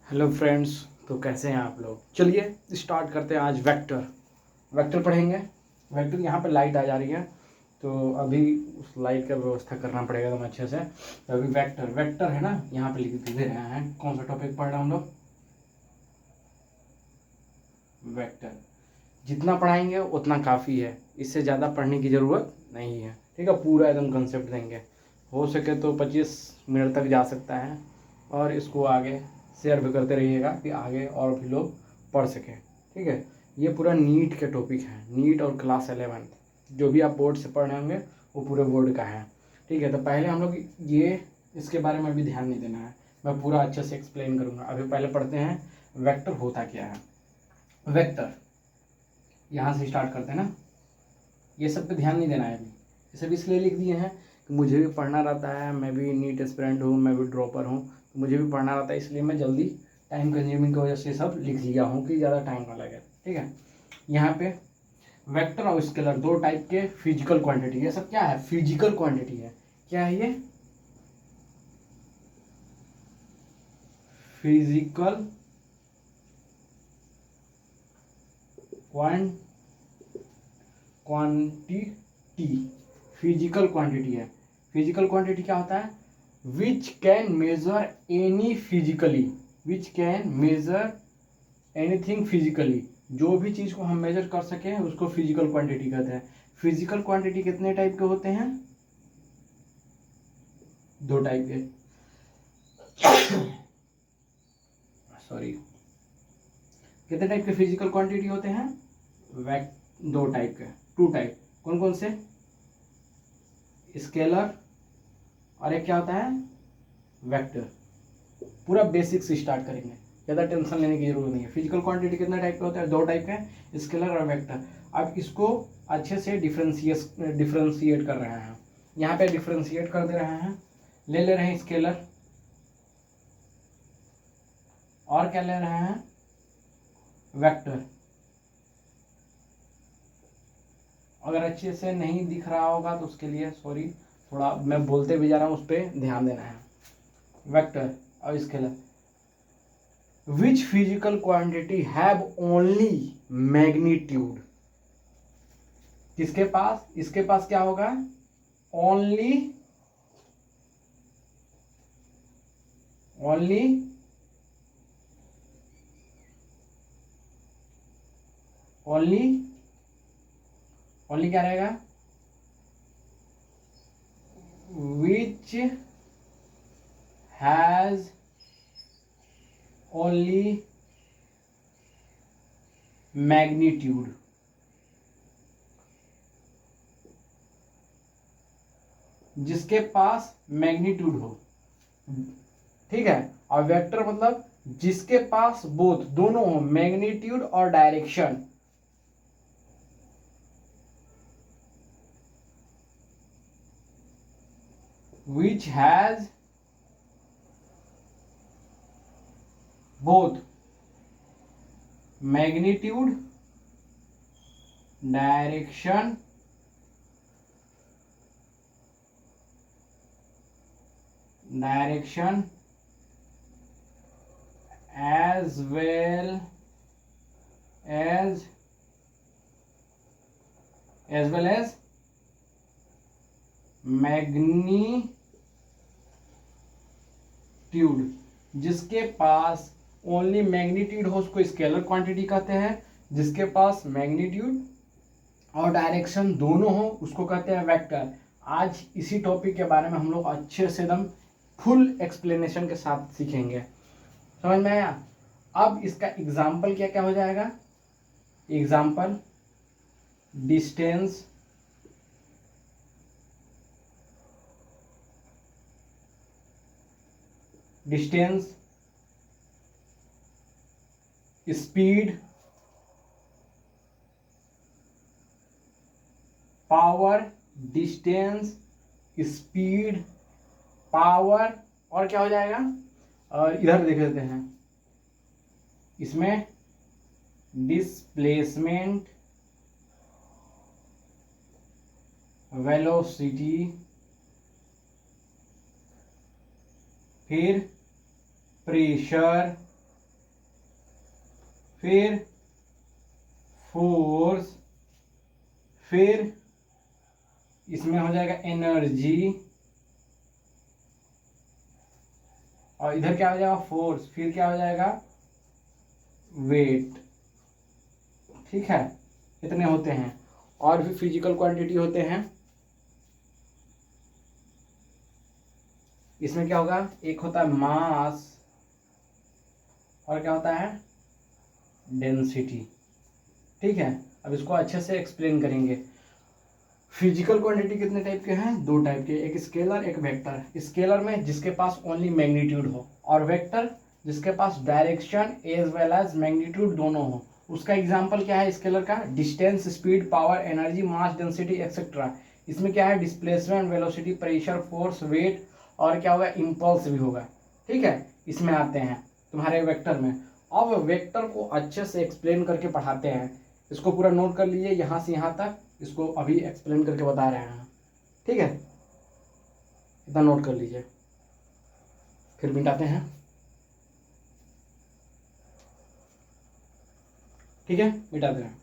Hello friends. तो कैसे हैं आप लोग। चलिए स्टार्ट करते हैं। आज वेक्टर पढ़ेंगे। वेक्टर यहाँ पे लाइट आ जा रही है तो अभी उस लाइट का व्यवस्था करना पड़ेगा एकदम अच्छे से। तो अभी वेक्टर है ना, यहाँ पे लिख दे रहे हैं। कौन सा टॉपिक पढ़ रहे हैं हम लोग। वेक्टर। जितना पढ़ाएंगे उतना काफ़ी है, इससे ज़्यादा पढ़ने की ज़रूरत नहीं है। ठीक है, पूरा एकदम कंसेप्ट देंगे। हो सके तो 25 मिनट तक जा सकता है। और इसको आगे शेयर भी करते रहिएगा कि आगे और भी लोग पढ़ सकें। ठीक है, ये पूरा नीट के टॉपिक है। नीट और क्लास 11 जो भी आप बोर्ड से पढ़ रहे होंगे वो पूरे बोर्ड का है। ठीक है, तो पहले हम लोग ये इसके बारे में भी ध्यान नहीं देना है, मैं पूरा अच्छे से एक्सप्लेन करूँगा। अभी पहले पढ़ते हैं वेक्टर होता क्या है। वेक्टर यहाँ से स्टार्ट करते हैं ना। ये सब पे ध्यान नहीं देना है। अभी ये सब इसलिए लिख दिए हैं कि मुझे भी पढ़ना रहता है। मैं भी नीट एस्पिरेंट हूँ, मैं भी ड्रॉपर हूँ, तो मुझे भी पढ़ना रहता है। इसलिए मैं जल्दी टाइम कंज्यूमिंग की वजह से सब लिख लिया हूँ कि ज़्यादा टाइम ना लगे। ठीक है, यहाँ पे वेक्टर और स्केलर दो टाइप के फिजिकल क्वांटिटी। ये सब क्या है, फिजिकल क्वांटिटी है। क्या है ये, फिजिकल क्वांटिटी। फिजिकल क्वांटिटी है। फिजिकल क्वांटिटी क्या होता है, which can measure any physically, which can measure anything physically. जो भी चीज को हम मेजर कर सके उसको फिजिकल क्वांटिटी कहते हैं। फिजिकल क्वांटिटी कितने टाइप के होते हैं, दो टाइप के। सॉरी, कितने टाइप के फिजिकल क्वांटिटी होते हैं, दो टाइप के, टू टाइप। कौन कौन से, स्केलर और एक क्या होता है, वेक्टर। पूरा बेसिक से स्टार्ट करेंगे, ज़्यादा टेंशन लेने की जरूरत नहीं है। फिजिकल क्वांटिटी कितने टाइप के होते हैं, दो टाइप के, स्केलर और वेक्टर। अब इसको अच्छे से डिफ्रेंशिएट कर रहे हैं। यहाँ पे डिफ्रेंशिएट कर दे रहे हैं। ले रहे हैं स्केलर, और क्या ले रहे हैं, वेक्टर। अगर अच्छे से नहीं दिख रहा होगा तो उसके लिए सॉरी, थोड़ा मैं बोलते भी जा रहा हूँ, उस पर ध्यान देना है। वेक्टर और scalar. Which physical quantity have only magnitude. किसके पास, इसके पास क्या होगा, ओनली ओनली ओनली ओनली क्या रहेगा, विच हैज ओनली मैग्नीट्यूड। जिसके पास मैग्नीट्यूड हो। ठीक है, और वेक्टर मतलब जिसके पास बोथ, दोनों हो, मैग्नीट्यूड और direction. Which has both magnitude direction as well as magnitude. जिसके पास ओनली मैग्नीट्यूड हो उसको स्केलर क्वांटिटी कहते हैं। जिसके पास मैग्नीट्यूड और डायरेक्शन दोनों हो उसको कहते हैं वेक्टर। आज इसी टॉपिक के बारे में हम लोग अच्छे से एकदम फुल एक्सप्लेनेशन के साथ सीखेंगे। समझ में आया। अब इसका एग्जाम्पल क्या क्या हो जाएगा, example distance, speed, power, distance, speed, power, और क्या हो जाएगा, और इधर देख लेते हैं, इसमें डिस्प्लेसमेंट, वेलोसिटी, फिर प्रेशर, फिर फोर्स, फिर इसमें हो जाएगा एनर्जी, और इधर क्या हो जाएगा फोर्स, फिर क्या हो जाएगा वेट। ठीक है, इतने होते हैं। और भी फिजिकल क्वांटिटी होते हैं। इसमें क्या होगा, एक होता है मास और क्या होता है डेंसिटी। ठीक है, अब इसको अच्छे से एक्सप्लेन करेंगे। फिजिकल क्वांटिटी कितने टाइप के हैं, दो टाइप के, एक स्केलर एक वेक्टर। स्केलर में जिसके पास ओनली मैग्नीट्यूड हो, और वेक्टर जिसके पास direction as well as magnitude दोनों हो। उसका एग्जांपल क्या है स्केलर का, distance, speed, power, energy, mass, density etcetera. इसमें क्या है displacement, velocity, pressure, force, weight, और क्या होगा इम्पल्स भी होगा। ठीक है, इसमें आते हैं तुम्हारे वेक्टर में। अब वेक्टर को अच्छे से एक्सप्लेन करके पढ़ाते हैं। इसको पूरा नोट कर लीजिए यहाँ से यहाँ तक, इसको अभी एक्सप्लेन करके बता रहे हैं। ठीक है, इतना नोट कर लीजिए, फिर मिटाते हैं। ठीक है, मिटाते हैं।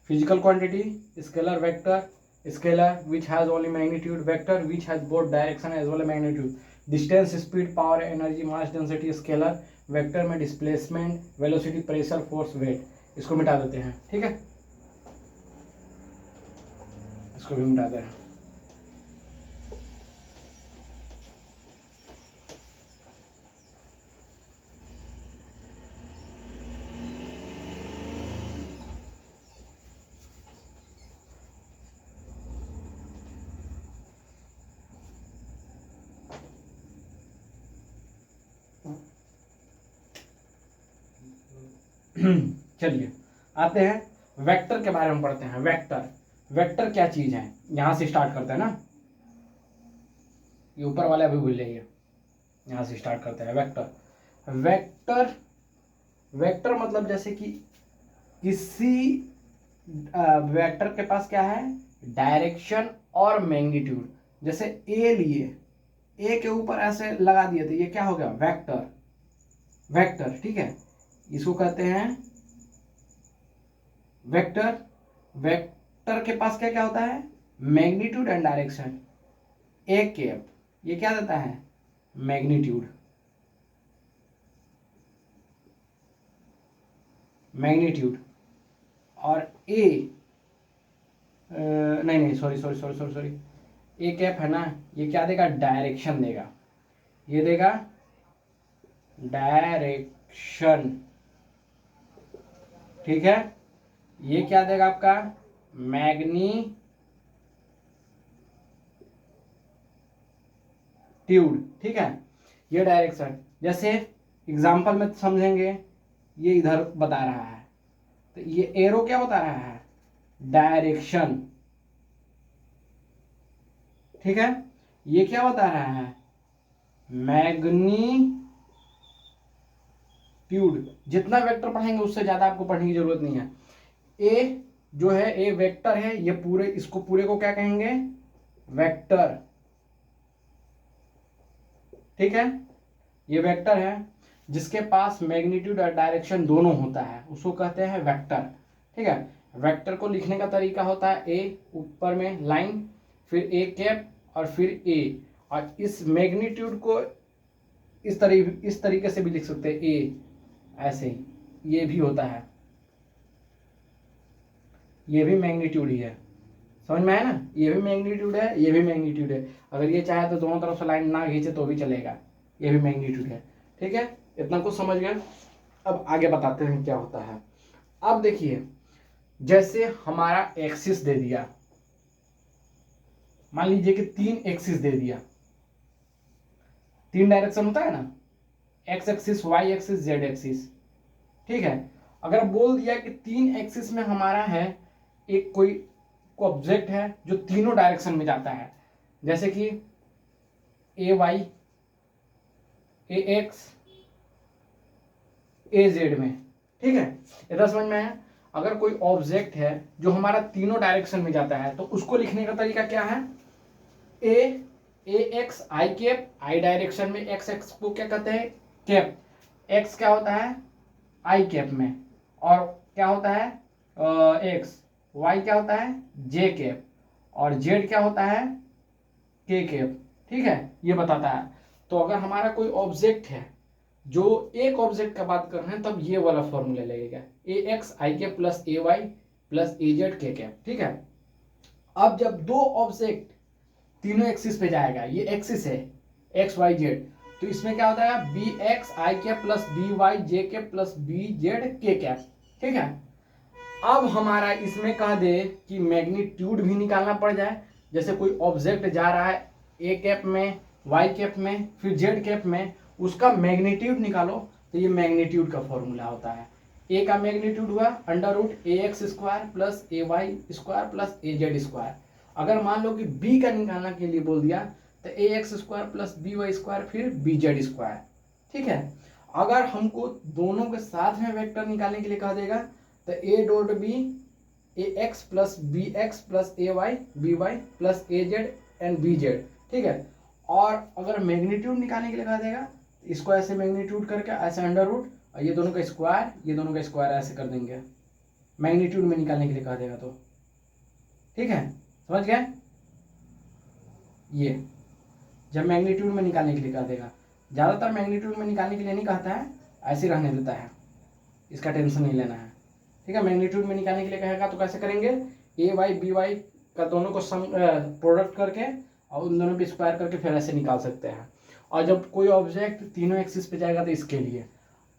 Physical quantity, scalar vector, scalar which has only magnitude, vector which has both direction as well as magnitude. Distance, speed, power, energy, mass, density scalar. Vector में displacement, velocity, pressure, force, weight. इसको मिटा देते हैं। ठीक है, इसको भी मिटाते हैं। चलिए आते हैं वेक्टर के बारे में पढ़ते हैं। वेक्टर, वेक्टर क्या चीज है, यहां से स्टार्ट करते हैं ना, ये ऊपर वाले अभी भूल जाइए, यहां से स्टार्ट करते हैं। वेक्टर, वेक्टर, वेक्टर मतलब जैसे कि किसी वेक्टर के पास क्या है डायरेक्शन और मैग्नीट्यूड। जैसे ए लिए, ए के ऊपर ऐसे लगा दिए थे, ये क्या हो गया वेक्टर, वेक्टर। ठीक है, इसको कहते हैं वेक्टर। वेक्टर के पास क्या क्या होता है magnitude and direction. A cap ये क्या देता है मैग्नीट्यूड, मैग्नीट्यूड। और ए नहीं नहीं sorry sorry sorry sorry sorry, a cap है ना, ये क्या देगा डायरेक्शन देगा, ये देगा डायरेक्शन। ठीक है, ये क्या देगा आपका मैग्नीट्यूड। ठीक है, ये डायरेक्शन। जैसे एग्जांपल में समझेंगे, ये इधर बता रहा है तो ये एरो क्या बता रहा है डायरेक्शन। ठीक है, ये क्या बता रहा है मैग्नीट्यूड। जितना वेक्टर पढ़ेंगे उससे ज्यादा आपको पढ़ने की जरूरत नहीं है। ए जो है ए वेक्टर है, ये पूरे इसको पूरे को क्या कहेंगे वेक्टर। ठीक है, ये वेक्टर है जिसके पास मैग्नीट्यूड और डायरेक्शन दोनों होता है, उसको कहते हैं वेक्टर। ठीक है, वेक्टर को लिखने का तरीका होता है ए ऊपर में लाइन, फिर ए कैप और फिर ए, और इस मैग्नीट्यूड को इस तरीके से भी लिख सकते हैं ए, ऐसे ही ये भी होता है, ये भी मैग्नीट्यूड ही है। समझ में आया ना, ये भी मैग्नीट्यूड है, ये भी मैग्नीट्यूड है। अगर ये चाहे तो दोनों तरफ से लाइन ना खींचे तो भी चलेगा, ये भी मैग्नीट्यूड है। ठीक है, इतना कुछ समझ गए। अब आगे बताते हैं क्या होता है। अब देखिए, जैसे हमारा एक्सिस दे दिया, मान लीजिए कि 3 एक्सिस दे दिया, 3 डायरेक्शन होता है ना, x axis, y axis, z axis. ठीक है, अगर बोल दिया कि 3 एक्सिस में हमारा है एक कोई ऑब्जेक्ट है जो तीनों डायरेक्शन में जाता है, जैसे कि ए वाई, ए एक्स, ए जेड में। ठीक है, इतना समझ में आया। अगर कोई ऑब्जेक्ट है जो हमारा तीनों डायरेक्शन में जाता है तो उसको लिखने का तरीका क्या है ए एक्स आई कैप, आई डायरेक्शन में एक्स एक्स को क्या कहते हैं कैप। एक्स क्या होता है आई कैप में, और क्या होता है एक्स, वाई क्या होता है जे कैप, और जेड क्या होता है के कैप। ठीक है, ये बताता है। तो अगर हमारा कोई ऑब्जेक्ट है, जो एक ऑब्जेक्ट का बात कर रहे हैं, तब ये वाला फॉर्मूला लगेगा, ए x I cap plus a Y plus a Z के कैप। ठीक है, अब जब दो ऑब्जेक्ट तीनों एक्सिस पे जाएगा, ये एक्सिस है एक्स वाई जेड, तो इसमें क्या होता है बी एक्स आई कैप प्लस बी वाई जे कैप प्लस बी जेड के कैप। ठीक है, अब हमारा इसमें कह दे कि मैग्नीट्यूड भी निकालना पड़ जाए, जैसे कोई ऑब्जेक्ट जा रहा है ए कैप में, वाई कैप में, फिर जेड कैप में, उसका मैग्नीट्यूड निकालो, तो ये मैग्नीट्यूड का फॉर्मूला होता है। ए का मैग्नीट्यूड हुआ under root a x square plus a Y square plus a Z square. अगर मान लो कि बी का निकालने के लिए बोल दिया, तो a x square plus b y square फिर बी जेड स्क्वायर। ठीक है, अगर हमको दोनों के साथ में वेक्टर निकालने के लिए कह देगा, तो a dot b a x plus b x plus a y b y plus a z and b z. ठीक है, और अगर मैग्नीट्यूड निकालने के लिए कहा देगा, इसको ऐसे मैग्नीट्यूड करके ऐसे अंडर रूट, और ये दोनों का स्क्वायर, ये दोनों का स्क्वायर ऐसे कर देंगे मैग्नीट्यूड में निकालने के लिए कहा देगा तो। ठीक है, समझ गए? ये जब मैग्नीट्यूड में निकालने के लिए कहा देगा, ज़्यादातर मैग्नीट्यूड में निकालने के लिए नहीं कहता है, ऐसे रहने देता है, इसका टेंशन नहीं लेना है। ठीक है, मैग्नीट्यूड में निकालने के लिए कहेगा तो कैसे करेंगे, ए वाई बी वाई का दोनों को सम प्रोडक्ट करके और उन दोनों पे स्क्वायर करके फिर ऐसे निकाल सकते हैं। और जब कोई ऑब्जेक्ट तीनों एक्सिस पे जाएगा तो इसके लिए।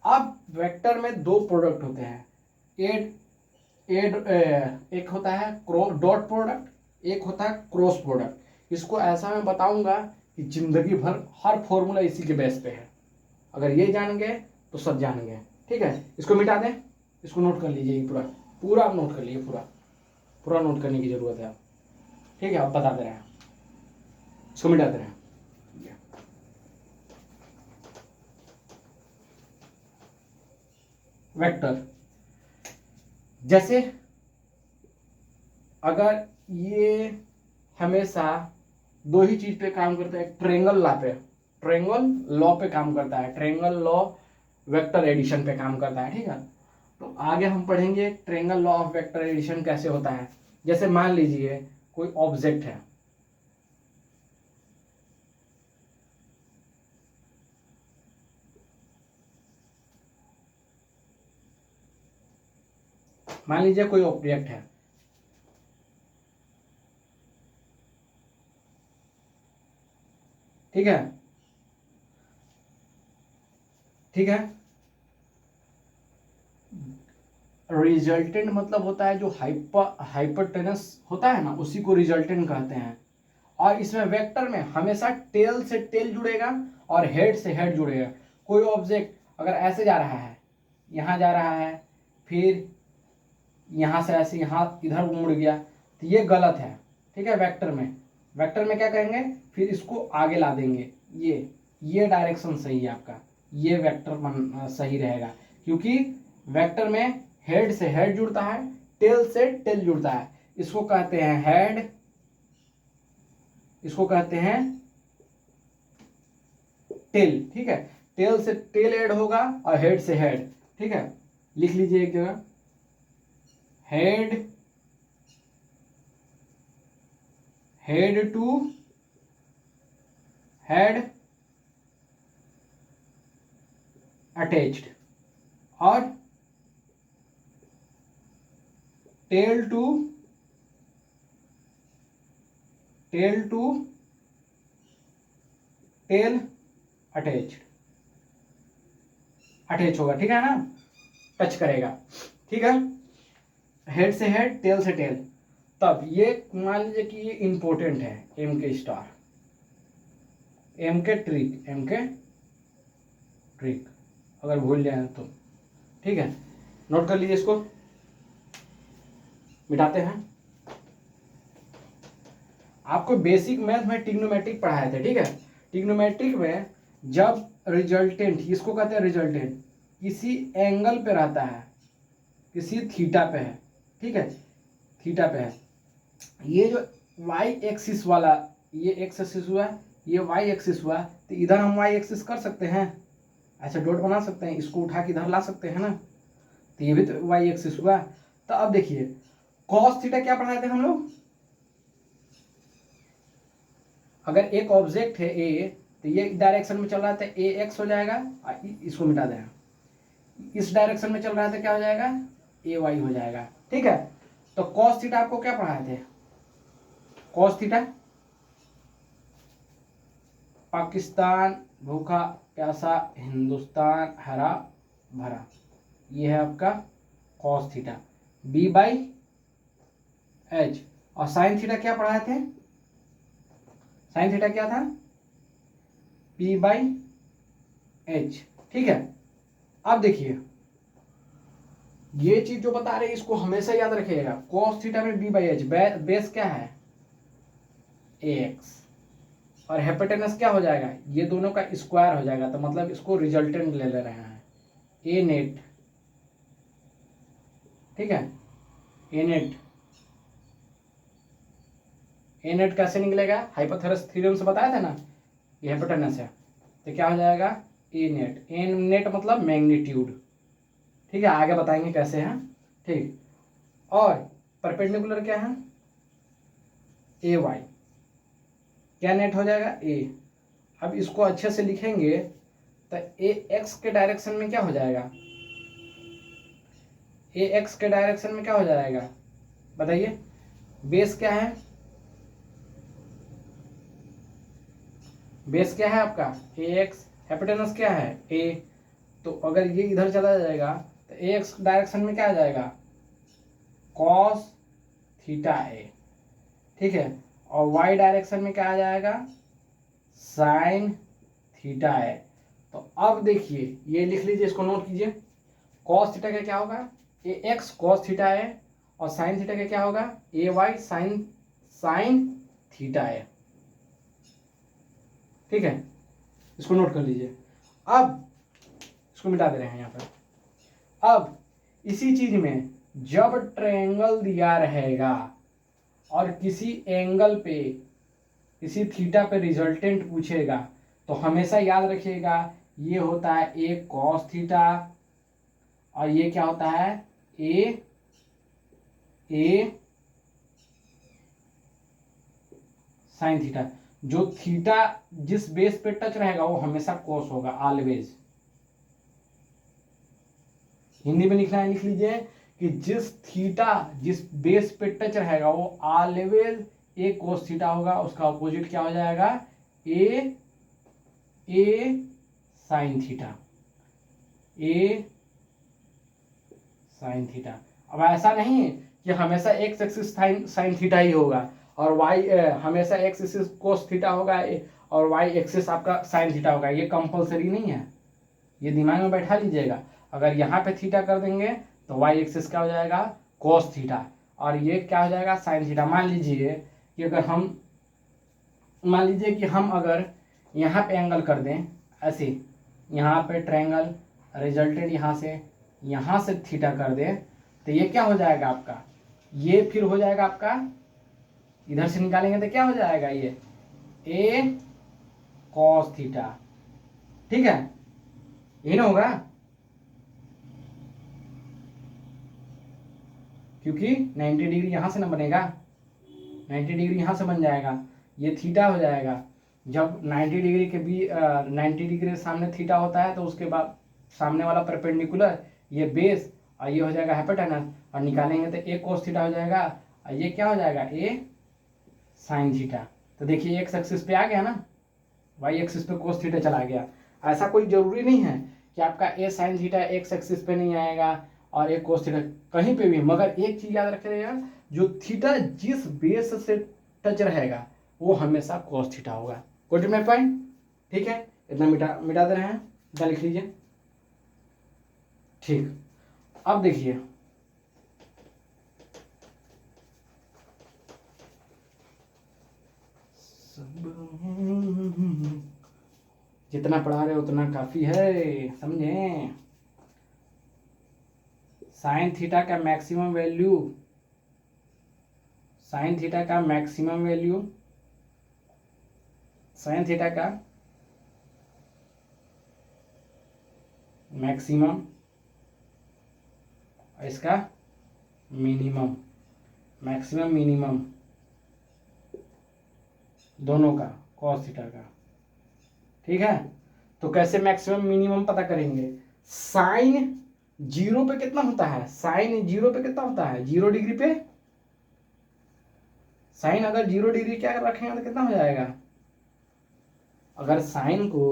अब वेक्टर में दो प्रोडक्ट होते हैं, एक होता है डॉट प्रोडक्ट, एक होता है क्रॉस प्रोडक्ट। इसको ऐसा मैं बताऊंगा कि जिंदगी भर हर फॉर्मूला इसी के बेस पे है, अगर ये जान गए तो सब जान गए। ठीक है, इसको मिटा दें, इसको नोट कर लीजिए, पूरा पूरा आप नोट कर लीजिए, पूरा पूरा नोट करने की जरूरत है। ठीक है, आप बता दे रहे हैं, इसको मिटा दे रहे हैं। वेक्टर, जैसे अगर ये हमेशा दो ही चीज पे काम करता है, ट्रायंगल लॉ पे काम करता है, ट्रायंगल लॉ वेक्टर एडिशन पे काम करता है। ठीक है, तो आगे हम पढ़ेंगे triangle law of vector addition कैसे होता है। जैसे मान लीजिए कोई ऑब्जेक्ट है, मान लीजिए कोई ऑब्जेक्ट है, ठीक है, ठीक है, रिजल्टेंट मतलब होता है जो हाइपरटेनस होता है ना, उसी को रिजल्टेंट कहते हैं। और इसमें वेक्टर में हमेशा टेल से टेल जुड़ेगा और हेड से हेड जुड़ेगा। कोई ऑब्जेक्ट अगर ऐसे जा रहा है, यहाँ जा रहा है, फिर यहाँ से ऐसे यहाँ इधर मुड़ गया, तो ये गलत है। ठीक है, वेक्टर में क्या करेंगे, फिर इसको आगे ला देंगे, ये डायरेक्शन सही है आपका, ये वेक्टर सही रहेगा, क्योंकि वेक्टर में हेड से हेड जुड़ता है, टेल से टेल जुड़ता है। इसको कहते हैं हेड, इसको कहते हैं टेल। ठीक है, टेल से टेल ऐड होगा और हेड से हेड। ठीक है, लिख लीजिए एक जगह, हेड टू हेड अटैच्ड और टेल टू टेल अटैच होगा। ठीक है ना, टच करेगा। ठीक है, हेड से हेड, टेल से टेल। तब ये मान लीजिए कि ये इंपॉर्टेंट है, एम के स्टार, एम के ट्रिक अगर भूल जाए तो। ठीक है, नोट कर लीजिए, इसको मिटाते हैं। आपको बेसिक मैथ में ट्रिग्नोमेट्रिक पढ़ाए थे। ठीक है, ट्रिग्नोमेट्रिक में जब रिजल्टेंट, इसको कहते हैं रिजल्टेंट, किसी एंगल पे रहता है, किसी थीटा पे है। ठीक है, थीटा पे है, ये जो वाई एक्सिस वाला, ये एक्स एक्सिस हुआ, ये वाई एक्सिस हुआ, तो इधर हम वाई एक्सिस कर सकते हैं, ऐसे डॉट बना सकते हैं, इसको उठा के इधर ला सकते हैं ना, तो ये भी तो वाई एक्सिस हुआ। तो अब देखिए कॉस थीटा क्या पढ़ाए थे हम लोग, अगर एक ऑब्जेक्ट है ए तो ये डायरेक्शन में चल रहा था ए एक्स हो जाएगा, इसको मिटा देना, इस डायरेक्शन में चल रहा था क्या हो जाएगा ए वाई हो जाएगा। ठीक है, तो कॉस थीटा आपको क्या पढ़ाए थे, कॉस थीटा पाकिस्तान भूखा प्यासा हिंदुस्तान हरा भरा, ये है आपका cos theta b by h. और साइन थीटा क्या पढ़ाए थे, साइन थीटा क्या था पी बाई एच। ठीक है, अब देखिए ये चीज जो बता रहे हैं इसको हमेशा याद रखिएगा, कॉस थीटा में बी बाई एच, बेस क्या है ए एक्स, और हेपेटेनस क्या हो जाएगा, ये दोनों का स्क्वायर हो जाएगा, तो मतलब इसको रिजल्टेंट ले रहे हैं ए नेट। ठीक है, ए नेट, ए नेट कैसे निकलेगा, हाइपोथेलस थ्योरम से बताया था ना, ये हेपेटेनस है, तो क्या हो जाएगा ए नेट, ए नेट मतलब मैग्नीट्यूड। ठीक है, आगे बताएंगे कैसे हैं। ठीक, और परपेंडिकुलर क्या है ए वाई, क्या नेट हो जाएगा ए। अब इसको अच्छे से लिखेंगे तो ए एक्स के डायरेक्शन में क्या हो जाएगा, ए एक्स के डायरेक्शन में क्या हो जाएगा बताइए, बेस क्या है, बेस क्या है आपका ए एक्स, हेपेटेनस क्या है ए, तो अगर ये इधर चला जाएगा तो ए एक्स डायरेक्शन में क्या आ जाएगा कॉस थीटा ए। ठीक है, और वाई डायरेक्शन में क्या आ जाएगा साइन थीटा है। तो अब देखिए ये लिख लीजिए, इसको नोट कीजिए, कॉस थीटा का क्या होगा ए एक्स कॉस थीटा है, और साइन थीटा का क्या होगा ए वाई साइन साइन थीटा है। ठीक है, इसको नोट कर लीजिए। अब इसको मिटा दे रहे हैं यहाँ पर। अब इसी चीज में जब ट्रायंगल दिया रहेगा और किसी एंगल पे किसी थीटा पे रिजल्टेंट पूछेगा तो हमेशा याद रखिएगा ये होता है ए कॉस थीटा, और ये क्या होता है ए साइन थीटा। जो थीटा जिस बेस पे टच रहेगा वो हमेशा कॉस होगा ऑलवेज। हिंदी में लिखना है, लिख लीजिए कि जिस थीटा जिस बेस पे टच रहेगा वो ऑलवेज ए कोस थीटा होगा, उसका अपोजिट क्या हो जाएगा ए साइन थीटा, ए साइन थीटा। अब ऐसा नहीं है कि हमेशा एक्स एक्सिस साइन थीटा ही होगा और वाई हमेशा एक्स एक्सिस कोस थीटा होगा और वाई एक्सिस आपका साइन थीटा होगा, ये कंपलसरी नहीं है, ये दिमाग में बैठा लीजिएगा। अगर यहाँ पे थीटा कर देंगे तो वाई एक्सिस क्या हो जाएगा कोस थीटा, और ये क्या हो जाएगा साइन थीटा। मान लीजिए कि अगर हम मान लीजिए कि हम अगर यहाँ पे एंगल कर दें ऐसे, यहाँ पे ट्रायंगल रिजल्टेंट यहाँ से थीटा कर दें तो ये क्या हो जाएगा आपका, ये फिर हो जाएगा आपका, इधर से निकालेंगे तो क्या हो जाएगा ये ए कॉस थीटा। ठीक है, ये ना होगा क्योंकि 90 डिग्री यहाँ से ना बनेगा, 90 डिग्री यहाँ से बन जाएगा, ये थीटा हो जाएगा। जब 90 डिग्री के 90 डिग्री सामने थीटा होता है तो उसके बाद सामने वाला परपेंडिकुलर ये बेस और ये हो जाएगा हाइपोटेनस, और निकालेंगे तो ए कोस थीटा हो जाएगा और ये क्या हो जाएगा ए साइन थीटा। तो देखिए एक्स एक्सिस पे आ गया ना, वाई एक्सिस पे कोस थीटा चला गया। ऐसा कोई जरूरी नहीं है कि आपका ए साइन थीटा एक्स एक्सिस पे नहीं आएगा और एक कोस थीटा कहीं पे भी, मगर एक चीज याद रखिएगा जो थीटा जिस बेस से टच रहेगा वो हमेशा कोस थीटा होगा। कोट में पॉइंट। ठीक है, इतना मिटा दे रहे हैं, इतना लिख लीजिए। ठीक, अब देखिए जितना पढ़ा रहे उतना काफी है, समझे। साइन थीटा का मैक्सिमम वैल्यू, साइन थीटा का मैक्सिमम वैल्यू, साइन थीटा का मैक्सिमम और इसका मिनिमम, मैक्सिमम मिनिमम दोनों का कॉस थीटा का। ठीक है, तो कैसे मैक्सिमम मिनिमम पता करेंगे? साइन 0 पे कितना होता है? साइन 0 पे कितना होता है? 0 डिग्री पे। साइन अगर 0 डिग्री क्या रखेंगे तो कितना हो जाएगा? अगर साइन को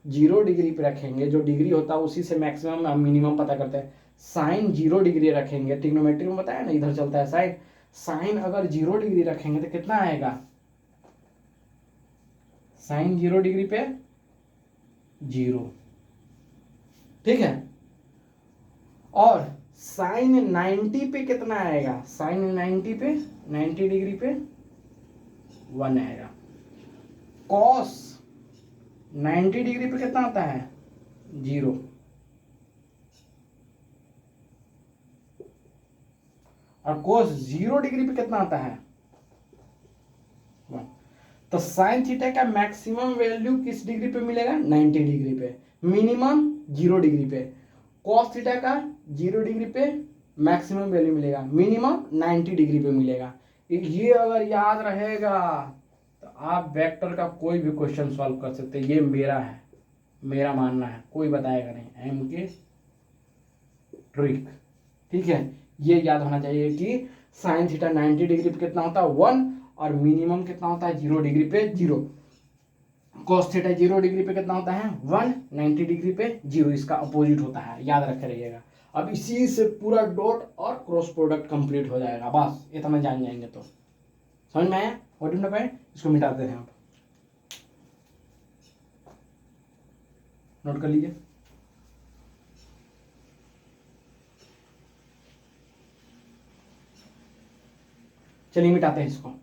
0 डिग्री पे रखेंगे, जो डिग्री होता है उसी से मैक्सिमम और मिनिमम पता करते हैं। साइन 0 डिग्री रखेंगे, ट्रिग्नोमेट्री में बताया ना, इधर चलता है साइन। साइन अगर 0 डिग्री रखेंगे तो कितना आएगा? साइन 0 डिग्री पे 0। ठीक है, और साइन 90 पे कितना आएगा? साइन 90 पे, 90 डिग्री पे 1 आएगा। कॉस 90 डिग्री पे कितना आता है? 0। और कोस 0 डिग्री पे कितना आता है? 1। तो साइन थीटा का मैक्सिमम वैल्यू किस डिग्री पे मिलेगा? 90 डिग्री पे। मिनिमम 0 डिग्री पे। कॉस थीटा का 0 डिग्री पे मैक्सिमम वैल्यू मिलेगा, मिनिमम 90 डिग्री पे मिलेगा। ये अगर याद रहेगा तो आप वेक्टर का कोई भी क्वेश्चन सॉल्व कर सकते हैं। ये मेरा है, मेरा मानना है, कोई बताएगा नहीं, एम के ट्रिक। ठीक है, ये याद होना चाहिए कि साइन थीटा 90 डिग्री पे कितना होता है? 1, और मिनिमम कितना होता है? 0 डिग्री पे 0। कॉस थीटा 0 डिग्री पे कितना होता है? 1, 90 डिग्री पे 0, इसका अपोजिट होता है, याद रखे रहिएगा। अब इसी से पूरा डॉट और क्रॉस प्रोडक्ट कंप्लीट हो जाएगा, बस इतना जान जाएंगे तो समझ में आया? What is the point? इसको मिटाते हैं, आप नोट कर लीजिए। चलिए मिटाते हैं इसको।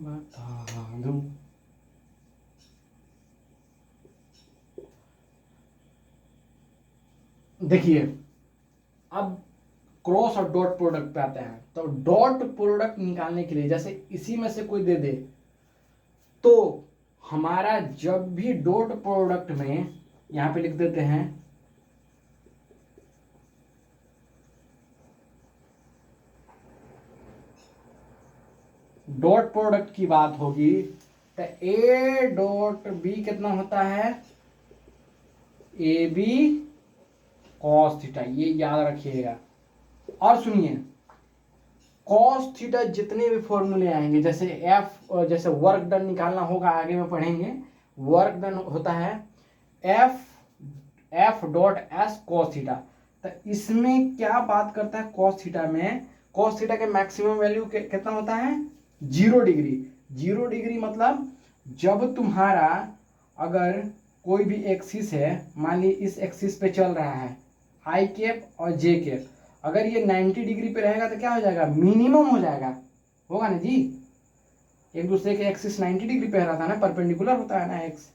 बता दूं, देखिए अब क्रॉस और डॉट प्रोडक्ट पे आते हैं। तो डॉट प्रोडक्ट निकालने के लिए जैसे इसी में से कोई दे दे, तो हमारा जब भी डॉट प्रोडक्ट में यहां पे लिख देते हैं डॉट प्रोडक्ट की बात होगी तो ए डॉट बी कितना होता है? ए बी कॉस थीटा, ये याद रखिएगा। और सुनिए, कॉस थीटा जितने भी फॉर्मूले आएंगे, जैसे एफ, जैसे वर्क डन निकालना होगा आगे में पढ़ेंगे, वर्क डन होता है F dot S cos theta. तो इसमें क्या बात करता है? कॉस थीटा में, कॉस थीटा के मैक्सिमम वैल्यू कितना होता है? 0 डिग्री। 0 डिग्री मतलब जब तुम्हारा अगर कोई भी एक्सिस है, मान ली इस एक्सिस पे चल रहा है आई कैप और जे कैप, अगर ये 90 डिग्री पे रहेगा तो क्या हो जाएगा? मिनिमम हो जाएगा, होगा ना जी? एक दूसरे के एक्सिस 90 डिग्री पे रहता है ना, परपेंडिकुलर होता है ना एक्स।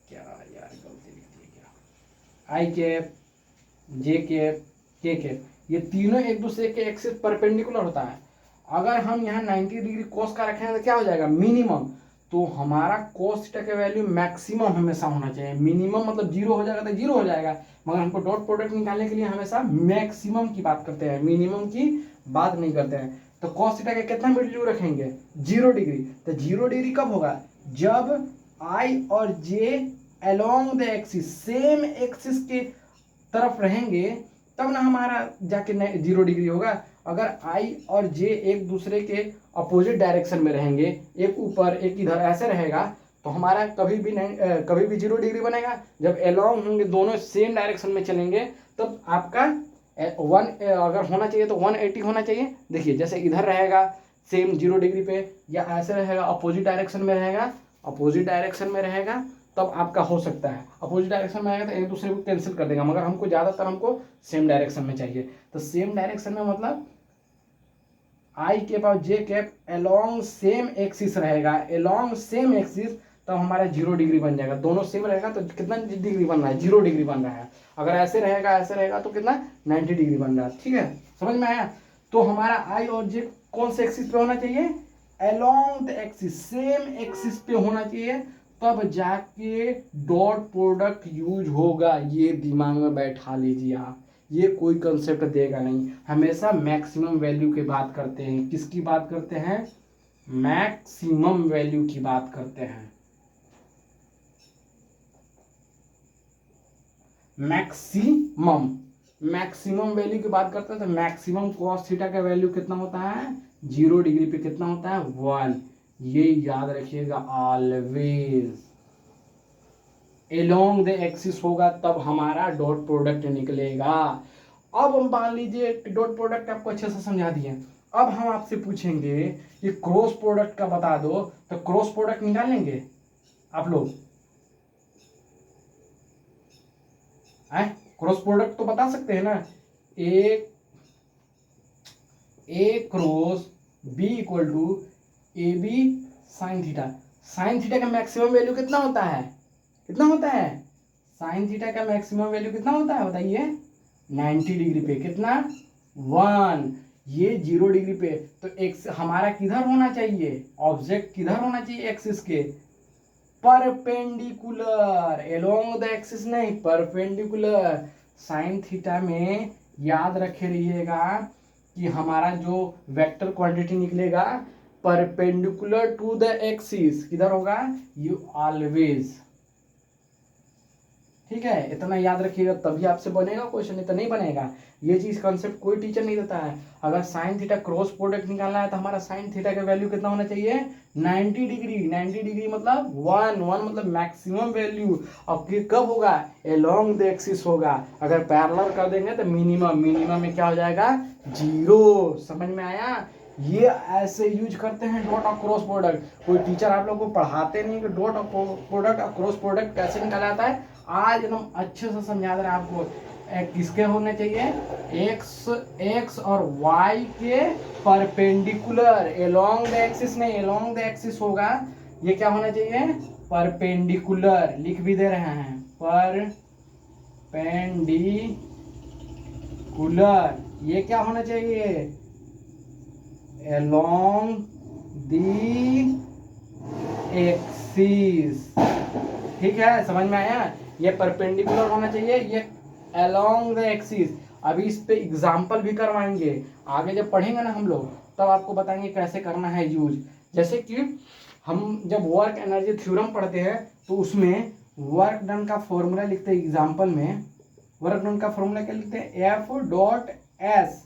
क्या यार गलती लिख दी क्या? आई कैप, जे कैप, के कैप, ये तीनों एक दूसरे के एक्सिस परपेंडिकुलर होता है। अगर हम यहाँ 90 डिग्री कोस का रखें तो क्या हो जाएगा? मिनिमम। तो हमारा कोस थीटा का वैल्यू मैक्सिमम हमेशा होना चाहिए। मिनिमम मतलब 0 हो जाएगा तो 0 हो जाएगा, मगर हमको डॉट प्रोडक्ट निकालने के लिए हमेशा मैक्सिमम की बात करते हैं, मिनिमम की बात नहीं करते हैं। तो कॉस थीटा का कितना वैल्यू रखेंगे? 0 डिग्री। तो 0 डिग्री कब होगा? जब आई और j along the axis, same axis के तरफ रहेंगे, तब ना हमारा जाके 0 डिग्री होगा। अगर आई और जे एक दूसरे के अपोजिट डायरेक्शन में रहेंगे, एक ऊपर एक इधर ऐसे रहेगा, तो हमारा कभी भी 0 डिग्री बनेगा। जब अलोंग होंगे, दोनों सेम डायरेक्शन में चलेंगे, तब आपका 1 अगर होना चाहिए तो 180 होना चाहिए। देखिए जैसे इधर रहेगा सेम 0 डिग्री पे, या ऐसे रहेगा अपोजिट डायरेक्शन में रहेगा, अपोजिट डायरेक्शन में रहेगा, तब आपका हो सकता है। अपोजिट डायरेक्शन में आएगा तो एक दूसरे को कैंसिल कर देगा, मगर हमको ज़्यादातर हमको सेम डायरेक्शन में चाहिए। तो सेम डायरेक्शन में मतलब आई कैप और जे कैप अलोंग सेम एक्सिस रहेगा, अलोंग सेम एक्सिस, तब हमारा 0 डिग्री बन जाएगा। दोनों सेम रहेगा तो कितना डिग्री बन रहा है? 0 डिग्री बन रहा है। अगर ऐसे रहेगा तो कितना? 90 डिग्री बन रहा है। ठीक है, समझ में आया? तो हमारा आई और जे कौन से एक्सिस पे होना चाहिए? Along the axis, same axis पे होना चाहिए, तब जाके डॉट प्रोडक्ट यूज होगा। ये दिमाग में बैठा लीजिए आप, ये कोई कंसेप्ट देगा नहीं। हमेशा मैक्सिमम वैल्यू की बात करते हैं। किसकी बात करते हैं? मैक्सिमम वैल्यू की बात करते हैं। मैक्सिमम मैक्सिमम वैल्यू की बात करते हैं तो मैक्सिमम कॉस थीटा का वैल्यू कितना होता है? 0 डिग्री पे कितना होता है? 1। ये याद रखिएगा ऑलवेज। एलोंग द एक्सिस होगा तब हमारा डॉट प्रोडक्ट निकलेगा। अब हम मान लीजिए डॉट प्रोडक्ट आपको अच्छे से समझा दिए। अब हम आपसे पूछेंगे कि क्रॉस प्रोडक्ट का बता दो, तो क्रॉस प्रोडक्ट निकालेंगे आप लोग? क्रॉस प्रोडक्ट तो बता सकते हैं ना। A cross b equal to a b sine theta. Sine theta का मैक्सिमम वैल्यू कितना होता है? कितना होता है? साइन थीटा का मैक्सिमम वैल्यू कितना होता है बताइए? 90 डिग्री पे। कितना? 1। ये 0 डिग्री पे, तो एक्स हमारा किधर होना चाहिए? ऑब्जेक्ट किधर होना चाहिए एक्सिस के? परपेंडिकुलर। एलोंग द एक्सिस नहीं, परपेंडिकुलर। साइन थीटा में याद रखे रहिएगा कि हमारा जो वेक्टर क्वांटिटी निकलेगा परपेंडिकुलर टू द एक्सिस किधर होगा? You always. ठीक है, इतना याद रखिएगा तभी आपसे बनेगा क्वेश्चन, नहीं तो नहीं बनेगा। ये चीज कंसेप्ट कोई टीचर नहीं देता है। अगर साइन थीटा क्रॉस प्रोडक्ट निकालना है तो हमारा साइन थीटा का वैल्यू कितना होना चाहिए? 90 डिग्री। 90 डिग्री मतलब 1 मतलब मैक्सिमम वैल्यू। अब कब होगा? एलोंग द एक्सिस होगा। अगर पैरेलल कर देंगे तो मिनिमम। मिनिमम में क्या हो जाएगा? 0। समझ में आया? ये ऐसे यूज करते हैं डॉट और क्रॉस प्रोडक्ट। कोई टीचर आप लोगों को पढ़ाते नहीं कि डॉट और प्रोडक्ट और क्रॉस प्रोडक्ट कैसे निकाला जाता है। आज एकदम अच्छे से समझा दे रहा है आपको। किसके होने चाहिए? एक्स और वाई के परपेंडिकुलर। एलोंग द एक्सिस नहीं, एलोंग द एक्सिस होगा। ये क्या होना चाहिए? परपेंडिकुलर। लिख भी दे रहे हैं, परपेंडिकुलर। ये क्या होना चाहिए? along the axis. ठीक है, समझ में आया? ये परपेंडिकुलर होना चाहिए, ये along the एक्सिस। अभी इस पे एग्जाम्पल भी करवाएंगे। आगे जब पढ़ेंगे ना हम लोग तब आपको बताएंगे कैसे करना है यूज। जैसे कि हम जब वर्क एनर्जी थ्योरम पढ़ते हैं तो उसमें वर्क डन का फॉर्मूला लिखते हैं। एग्जाम्पल में वर्क डन का फॉर्मूला क्या लिखते हैं? F dot S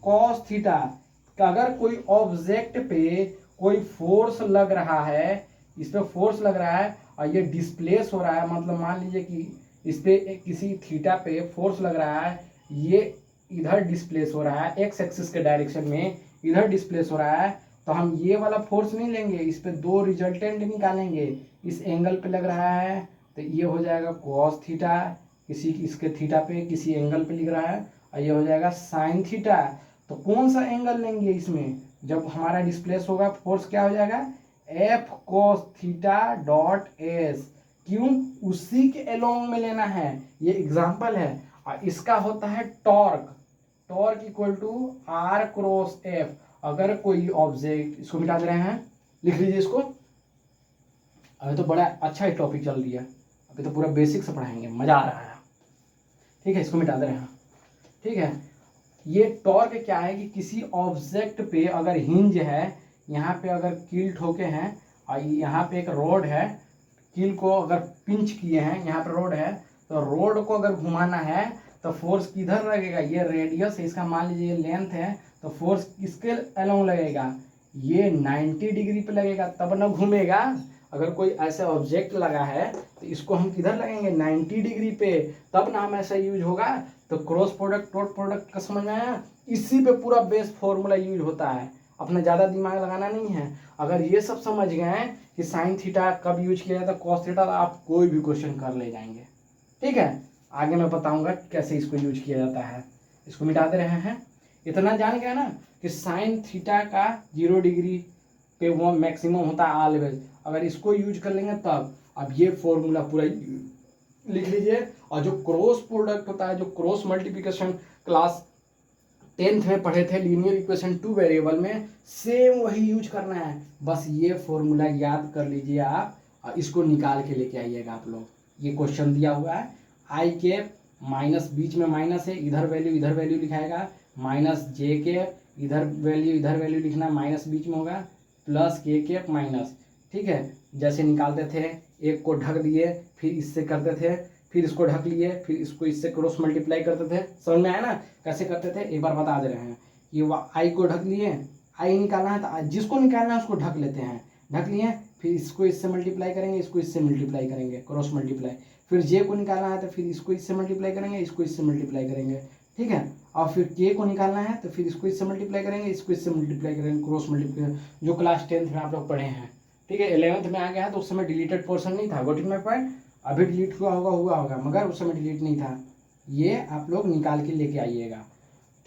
cos theta. अगर कोई ऑब्जेक्ट पे कोई फोर्स लग रहा है, इस पे फोर्स लग रहा है और ये डिस्प्लेस हो रहा है, मतलब मान लीजिए कि इस पे किसी थीटा पे फोर्स लग रहा है, ये इधर डिस्प्लेस हो रहा है एक्स एक्सिस के डायरेक्शन में, इधर डिस्प्लेस हो रहा है, तो हम ये वाला फोर्स नहीं लेंगे, इस पे दो रिजल्टेंट निकालेंगे। इस एंगल पे लग रहा है तो ये हो जाएगा कॉस थीटा, किसी इसके थीटा पे किसी एंगल पे लिख रहा है, और ये हो जाएगा साइन थीटा। तो कौन सा एंगल लेंगे इसमें? जब हमारा डिस्प्लेस होगा फोर्स क्या हो जाएगा? F cos theta dot S. क्यों? उसी के एलोंग में लेना है। ये एग्जांपल है। और इसका होता है torque. Torque equal to r cross f. अगर कोई ऑब्जेक्ट, इसको मिटा दे रहे हैं, लिख लीजिए इसको। अभी तो बड़ा अच्छा एक टॉपिक चल रही है, अभी तो पूरा बेसिक से पढ़ाएंगे, मजा आ रहा है। ठीक है, इसको मिटा दे रहे हैं। ठीक है, ये टॉर्क क्या है कि किसी ऑब्जेक्ट पे अगर हिंज है, यहाँ पे अगर कील ठोके हैं और यहाँ पे एक रोड है, कील को अगर पिंच किए हैं, यहाँ पे रोड है, तो रोड को अगर घुमाना है तो फोर्स किधर लगेगा? ये रेडियस है इसका, मान लीजिए ये लेंथ है, तो फोर्स किसके अलोंग लगेगा? ये 90 डिग्री पे लगेगा, तब ना घूमेगा। अगर कोई ऐसा ऑब्जेक्ट लगा है तो इसको हम किधर लगेंगे? 90 डिग्री पे, तब ना हम ऐसा यूज होगा। तो क्रॉस प्रोडक्ट डॉट प्रोडक्ट का समझ में आया? इसी पे पूरा बेस फॉर्मूला यूज होता है, अपना ज़्यादा दिमाग लगाना नहीं है। अगर ये सब समझ गए कि साइन थीटा कब यूज किया जाता है, कॉस थीटा, तो आप कोई भी क्वेश्चन कर ले जाएंगे। ठीक है, आगे मैं बताऊंगा कैसे इसको यूज किया जाता है। इसको मिटा दे रहे हैं। इतना जान गया ना कि साइन थीटा का 0 डिग्री पे वो मैक्सिमम होता है ऑलवेज। अगर इसको यूज कर लेंगे तब, अब ये फॉर्मूला पूरा लिख लीजिए। और जो क्रॉस प्रोडक्ट होता है, जो क्रॉस मल्टीप्लिकेशन क्लास 10th में पढ़े थे, लीनियर इक्वेशन 2 वेरिएबल में, सेम वही यूज करना है। बस ये फॉर्मूला याद कर लीजिए आप, और इसको निकाल के लेके आइएगा आप लोग। ये क्वेश्चन दिया हुआ है, आई कैप माइनस, बीच में माइनस है, इधर वैल्यू लिखाएगा, माइनस जे कैप, इधर वैल्यू लिखना, माइनस बीच में होगा, प्लस के कैप माइनस। ठीक है, जैसे निकालते थे, एक को ढक दिए, फिर इससे करते थे, फिर इसको ढक लिए, फिर इसको इससे क्रॉस मल्टीप्लाई करते थे। समझ में आया ना कैसे करते थे, एक बार बता दे रहे हैं। ये आई को ढक लिए, आई निकालना है तो जिसको निकालना है उसको ढक लेते हैं, ढक लिए, फिर इसको इससे मल्टीप्लाई करेंगे, इसको इससे मल्टीप्लाई करेंगे, क्रॉस मल्टीप्लाई। फिर जे को निकालना है तो फिर इसको इससे मल्टीप्लाई करेंगे, इसको इससे मल्टीप्लाई करेंगे। ठीक है, और फिर के को निकालना है तो फिर इसको इससे मल्टीप्लाई करेंगे, इसको इससे मल्टीप्लाई करेंगे, क्रॉस मल्टीप्लाई, जो क्लास 10th में आप लोग पढ़े हैं। ठीक है, 11th में आ गया है तो उस समय डिलीटेड पोर्शन नहीं था, गॉट इट माय पॉइंट। अभी डिलीट हुआ होगा मगर उस समय डिलीट नहीं था। ये आप लोग निकाल के लेके आइएगा।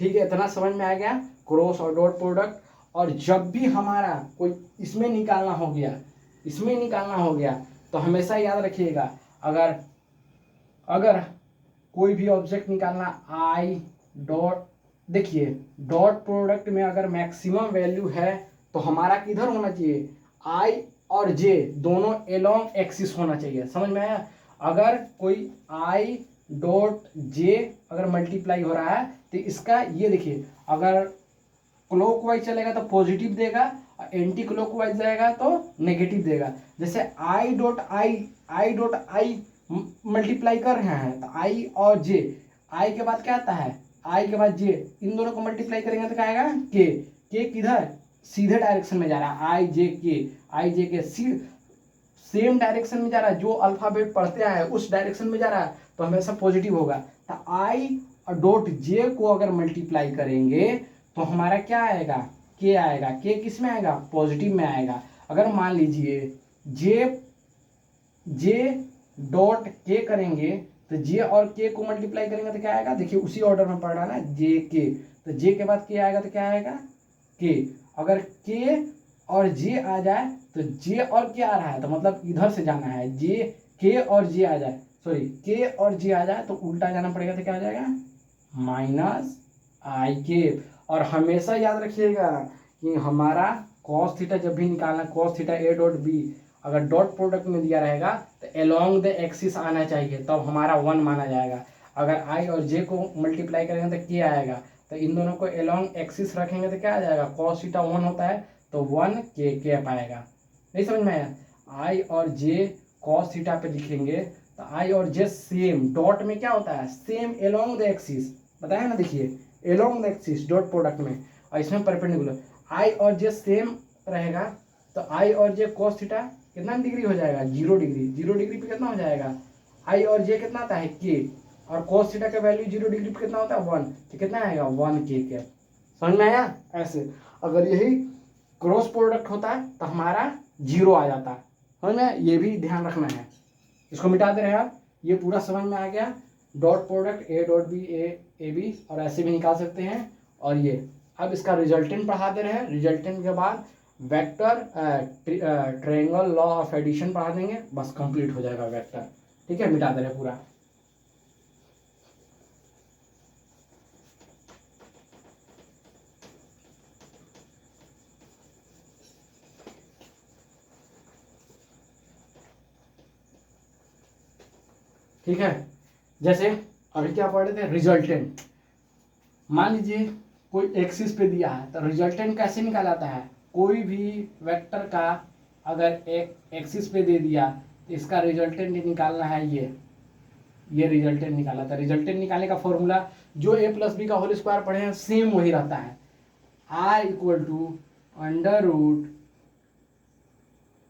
ठीक है, इतना समझ में आ गया, क्रॉस और डॉट प्रोडक्ट। और जब भी हमारा कोई इसमें निकालना हो गया तो हमेशा याद रखिएगा, अगर कोई भी ऑब्जेक्ट निकालना, आई डॉट, देखिए डॉट प्रोडक्ट में अगर मैक्सिमम वैल्यू है तो हमारा किधर होना चाहिए, आई और जे दोनों एलोंग एक्सिस होना चाहिए। समझ में आया? अगर कोई आई डॉट जे अगर मल्टीप्लाई हो रहा है तो इसका ये देखिए, अगर क्लॉकवाइज चलेगा तो पॉजिटिव देगा, और एंटी क्लॉकवाइज जाएगा तो नेगेटिव देगा। जैसे आई डॉट आई मल्टीप्लाई कर रहे हैं तो आई और जे, आई के बाद क्या आता है, आई के बाद जे, इन दोनों को मल्टीप्लाई करेंगे तो क्या आएगा, के किधर, सीधे डायरेक्शन में जा रहा है, आई जे के सेम डायरेक्शन में जा रहा है, जो अल्फाबेट पढ़ते आए उस डायरेक्शन में जा रहा है तो हमेशा पॉजिटिव होगा। तो आई और डॉट जे को अगर मल्टीप्लाई करेंगे तो हमारा क्या आएगा, के आएगा। के किस में आएगा, पॉजिटिव में आएगा। अगर मान लीजिए जे डॉट के करेंगे तो जे और के को मल्टीप्लाई करेंगे तो क्या आएगा, देखिए उसी ऑर्डर में पढ़ रहा ना, जे के, तो जे के बाद के आएगा तो क्या आएगा, के। अगर के और जे आ जाए तो जे और के आ रहा है तो मतलब इधर से जाना है, जे के और जे आ जाए, सॉरी के और जे आ जाए तो उल्टा जाना पड़ेगा तो क्या आ जाएगा, माइनस आई के। और हमेशा याद रखिएगा कि हमारा कॉस थीटा जब भी निकालना, cos theta a dot b अगर डॉट प्रोडक्ट में दिया रहेगा तो एलोंग द एक्सिस आना चाहिए, तब हमारा 1 माना जाएगा। अगर आई और जे को मल्टीप्लाई करेंगे तो के आएगा, तो इन दोनों को एलोंग एक्सिस रखेंगे तो क्या आ जाएगा, कॉस थीटा 1 होता है तो 1 के पाएगा। नहीं समझ में आया? आई और जे कॉस थीटा पे लिखेंगे तो आई और जे सेम, डॉट में क्या होता है, सेम एलोंग द एक्सिस, बताया ना, देखिए along the axis dot product में, और इसमें परपेंडिकुलर। आई और जे सेम रहेगा तो आई और जे कॉस थीटा कितना डिग्री हो जाएगा, 0 डिग्री। 0 डिग्री पे कितना हो जाएगा, आई और जे कितना आता है, के, और कॉस थीटा का वैल्यू 0 डिग्री पे कितना होता है, 1, तो कितना आएगा, 1 के। समझ में आया? ऐसे अगर यही क्रॉस प्रोडक्ट होता तो हमारा 0 आ जाता। समझ में? ये भी ध्यान रखना है, इसको मिटा दे रहे हैं आप। ये पूरा समझ में आ गया, dot product a dot b a b, और ऐसे भी निकाल सकते हैं। और ये अब इसका रिजल्टेंट पढ़ा दे रहे हैं, रिजल्टेंट के बाद vector triangle law of addition पढ़ा देंगे, बस कंप्लीट हो जाएगा वेक्टर। ठीक है, मिटा दे रहे हैं पूरा। ठीक है, जैसे अभी क्या पढ़ रहे थे, रिजल्टेंट। मान लीजिए कोई एक्सिस पे दिया है तो रिजल्टेंट कैसे निकाला जाता है, कोई भी वेक्टर का अगर एक एक्सिस पे दे दिया तो इसका रिजल्टेंट निकालना है, ये रिजल्टेंट निकाला था। रिजल्टेंट निकालने का फॉर्मूला जो ए प्लस बी का होल स्क्वायर पढ़े हैं सेम वही रहता है, I equal to under root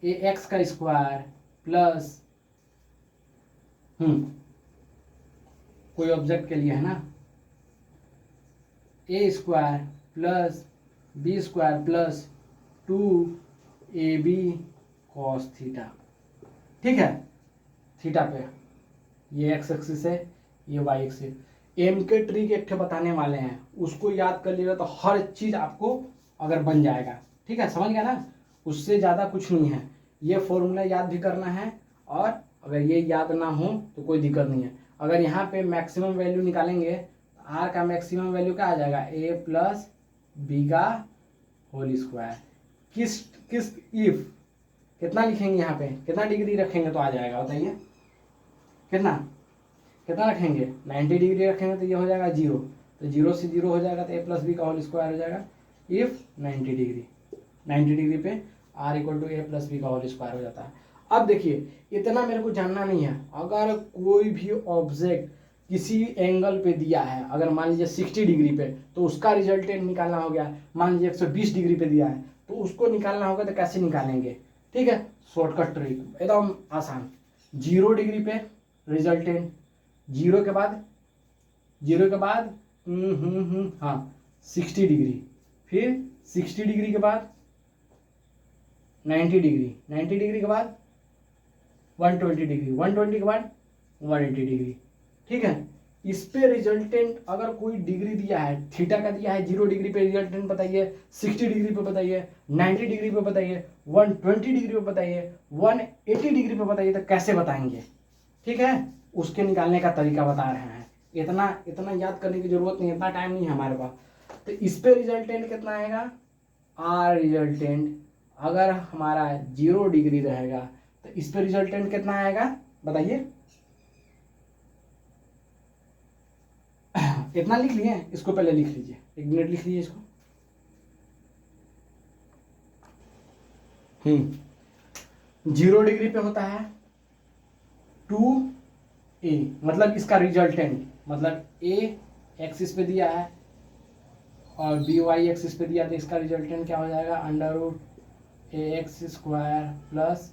a x का स्क्वायर प्लस कोई ऑब्जेक्ट के लिए है ना, a square plus b square plus 2ab cos theta. ठीक है, थीटा पे ये एक्स एक्सिस है, ये वाई एक्सिस। एम के ट्रिक एक ठे बताने वाले हैं, उसको याद कर लिएगा तो हर चीज आपको अगर बन जाएगा। ठीक है, समझ गया ना, उससे ज़्यादा कुछ नहीं है। ये फॉर्मूला याद भी करना है, और अगर ये याद ना हो तो कोई दिक्कत नहीं है। अगर यहाँ पे मैक्सिमम वैल्यू निकालेंगे, आर का मैक्सिमम वैल्यू क्या आ जाएगा, ए प्लस बी का होल स्क्वायर। किस इफ कितना लिखेंगे यहाँ पे, कितना डिग्री रखेंगे तो आ जाएगा बताइए, कितना कितना रखेंगे, 90 डिग्री रखेंगे तो ये हो जाएगा 0, तो 0 से 0 हो जाएगा तो a प्लस बी का होल स्क्वायर हो जाएगा। इफ 90 डिग्री पे r equal to a plus b का होल स्क्वायर हो जाता है। अब देखिए इतना मेरे को जानना नहीं है, अगर कोई भी ऑब्जेक्ट किसी एंगल पे दिया है, अगर मान लीजिए 60 डिग्री पे, तो उसका रिजल्टेंट निकालना हो गया। मान लीजिए 120 डिग्री पे दिया है तो उसको निकालना होगा, तो कैसे निकालेंगे, ठीक है, शॉर्टकट ट्रिक एकदम आसान। 0 डिग्री पे रिजल्टेंट, 0 के बाद, 0 के बाद हाँ 60 डिग्री, फिर 60 डिग्री के बाद 90 डिग्री, 90 डिग्री के बाद 120 डिग्री, 120 के बाद 180 डिग्री, ठीक है। इस पे रिजल्टेंट अगर कोई डिग्री दिया है, थीटा का दिया है 0 डिग्री पे रिजल्टेंट बताइए, 60 डिग्री पे बताइए, 90 डिग्री पे बताइए, 120 डिग्री पे बताइए, 180 डिग्री पे बताइए, तो कैसे बताएंगे, ठीक है, उसके निकालने का तरीका बता रहे हैं। इतना इतना याद करने की जरूरत नहीं, इतना टाइम नहीं है हमारे पास। तो इस पे रिजल्टेंट कितना आएगा, आर रिजल्टेंट अगर हमारा 0 डिग्री रहेगा तो इस पे रिजल्टेंट कितना आएगा बताइए। इतना लिख लिए, इसको पहले लिख लीजिए, 1 मिनट लिख लीजिए इसको। 0 डिग्री पे होता है 2a, मतलब इसका रिजल्टेंट, मतलब a एक्सिस पे दिया है और बी वाई एक्सिस पे दिया, तो इसका रिजल्टेंट क्या हो जाएगा, √ax² प्लस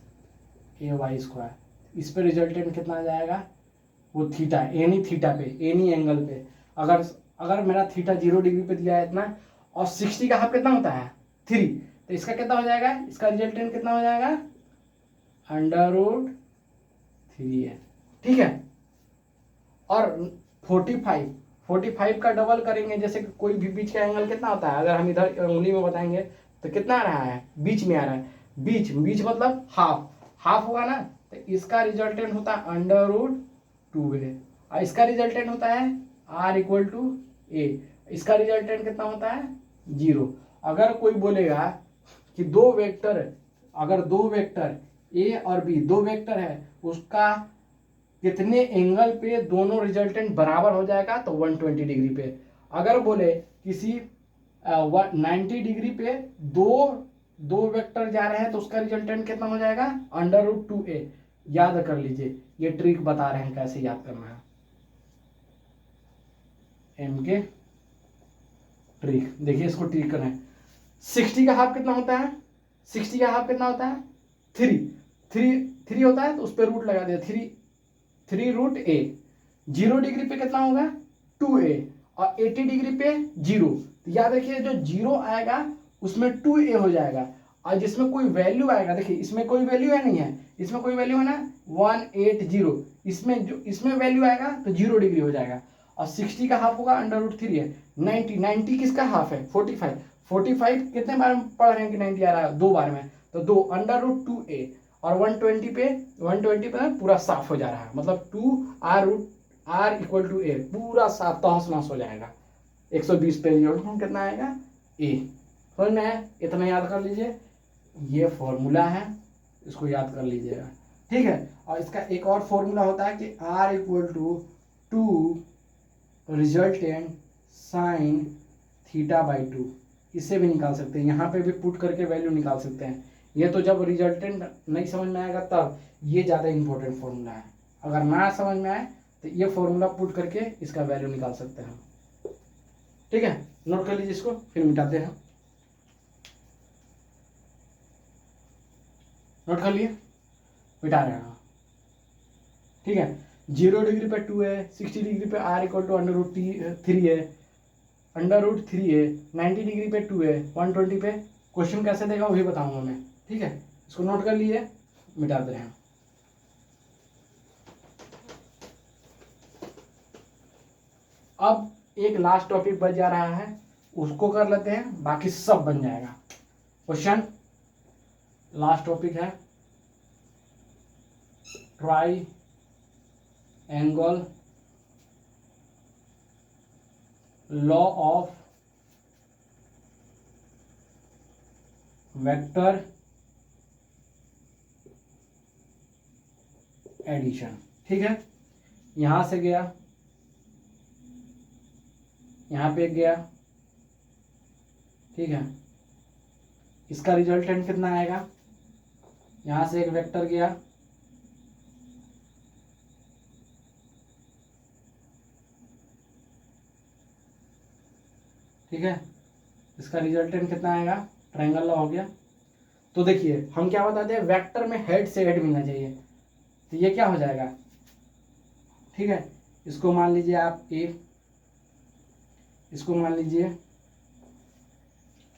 ay²। इस पे रिजल्टेंट कितना आ जाएगा, वो थीटा, एनी थीटा पे, एनी एंगल पे, अगर अगर मेरा थीटा 0 डिग्री पे दिया है इतना, और 60 का हाफ कितना होता है 3, तो इसका कितना हो जाएगा, इसका रिजल्टेंट कितना हो जाएगा, √3 है, ठीक है। और 45 का डबल करेंगे, जैसे कि कोई भी बीच का एंगल कितना होता है, अगर हम इधर उंगली में बताएंगे तो कितना आ रहा है, बीच में आ रहा है, बीच बीच मतलब हाफ, हाफ होगा ना, तो इसका रिजल्टेंट होता है √2a, और इसका रिजल्टेंट होता है r इक्वल टू a, इसका रिजल्टेंट कितना होता है 0। अगर कोई बोलेगा कि दो वेक्टर, अगर दो वेक्टर a और b दो वेक्टर है, उसका कितने एंगल पे दोनों रिजल्टेंट बराबर हो जाएगा, तो 120 डिग्री पे। अगर बोले किसी 90 डिग्री पे दो दो वेक्टर जा रहे हैं, तो उसका रिजल्टेंट कितना हो जाएगा, √2a। याद कर लीजिए, ये ट्रिक बता रहे हैं कैसे याद करना है, एम के ट्रिक। देखिए इसको ट्रिक करें, 60 का हाफ कितना होता है, 60 का हाफ कितना होता है 3 होता है, तो उस पर रूट लगा दिया, 3√a। 0 डिग्री पे कितना होगा 2a, और 80 डिग्री पे 0, तो याद रखिए जो 0 आएगा उसमें 2a हो जाएगा, और जिसमें कोई वैल्यू आएगा, देखिए इसमें कोई वैल्यू है नहीं है, इसमें कोई वैल्यू है ना 180, इसमें वैल्यू आएगा तो 0 डिग्री हो जाएगा। और 60 का हाफ होगा √3 है, 90 किसका हाफ है 45 कितने बार में पढ़ रहे हैं कि 90 आ रहा है, 2 बार में, तो 2 √2a, और 120 पे पूरा साफ हो जा रहा है, मतलब 2r इक्वल टू a, पूरा साफ तहस नहस हो जाएगा। 120 पे रिजल्ट कितना आएगा a, समझ में आया, इतना याद कर लीजिए, ये फॉर्मूला है, इसको याद कर लीजिएगा, ठीक है। और इसका एक और फॉर्मूला होता है कि r equal to 2 resultant sine θ/2, इससे भी निकाल सकते हैं, यहाँ पे भी पुट करके वैल्यू निकाल सकते हैं। ये तो जब रिजल्टेंट नहीं समझ में आएगा तब, ये ज़्यादा इंपॉर्टेंट फॉर्मूला है, अगर ना समझ में आए तो ये फॉर्मूला पुट करके इसका वैल्यू निकाल सकते हैं, ठीक है। नोट कर लीजिए इसको, फिर मिटाते हैं, नोट कर लिए, मिटा रहे हैं, ठीक है। 0 डिग्री पे 2 है, 60 डिग्री पे r इक्वल टू √3 है, √3 है, 90 डिग्री पे 2 है, 120 पे क्वेश्चन कैसे देगा वही बताऊंगा मैं, ठीक है। इसको नोट कर लिए, मिटा दे रहे हैं। अब एक लास्ट टॉपिक बच जा रहा है, उसको कर लेते हैं, बाकी सब बन जाएगा। क्वेश्चन लास्ट टॉपिक है, triangle law of vector addition. ठीक है, यहाँ से गया, यहाँ पे गया, ठीक है, इसका रिजल्टेंट कितना आएगा, यहाँ से एक वेक्टर गया, ठीक है, इसका रिजल्टेंट कितना आएगा, ट्रायंगल लॉ हो गया। तो देखिए हम क्या बताते हैं, वेक्टर में हेड से हेड मिलना चाहिए, तो ये क्या हो जाएगा, ठीक है, इसको मान लीजिए आप ए, इसको मान लीजिए,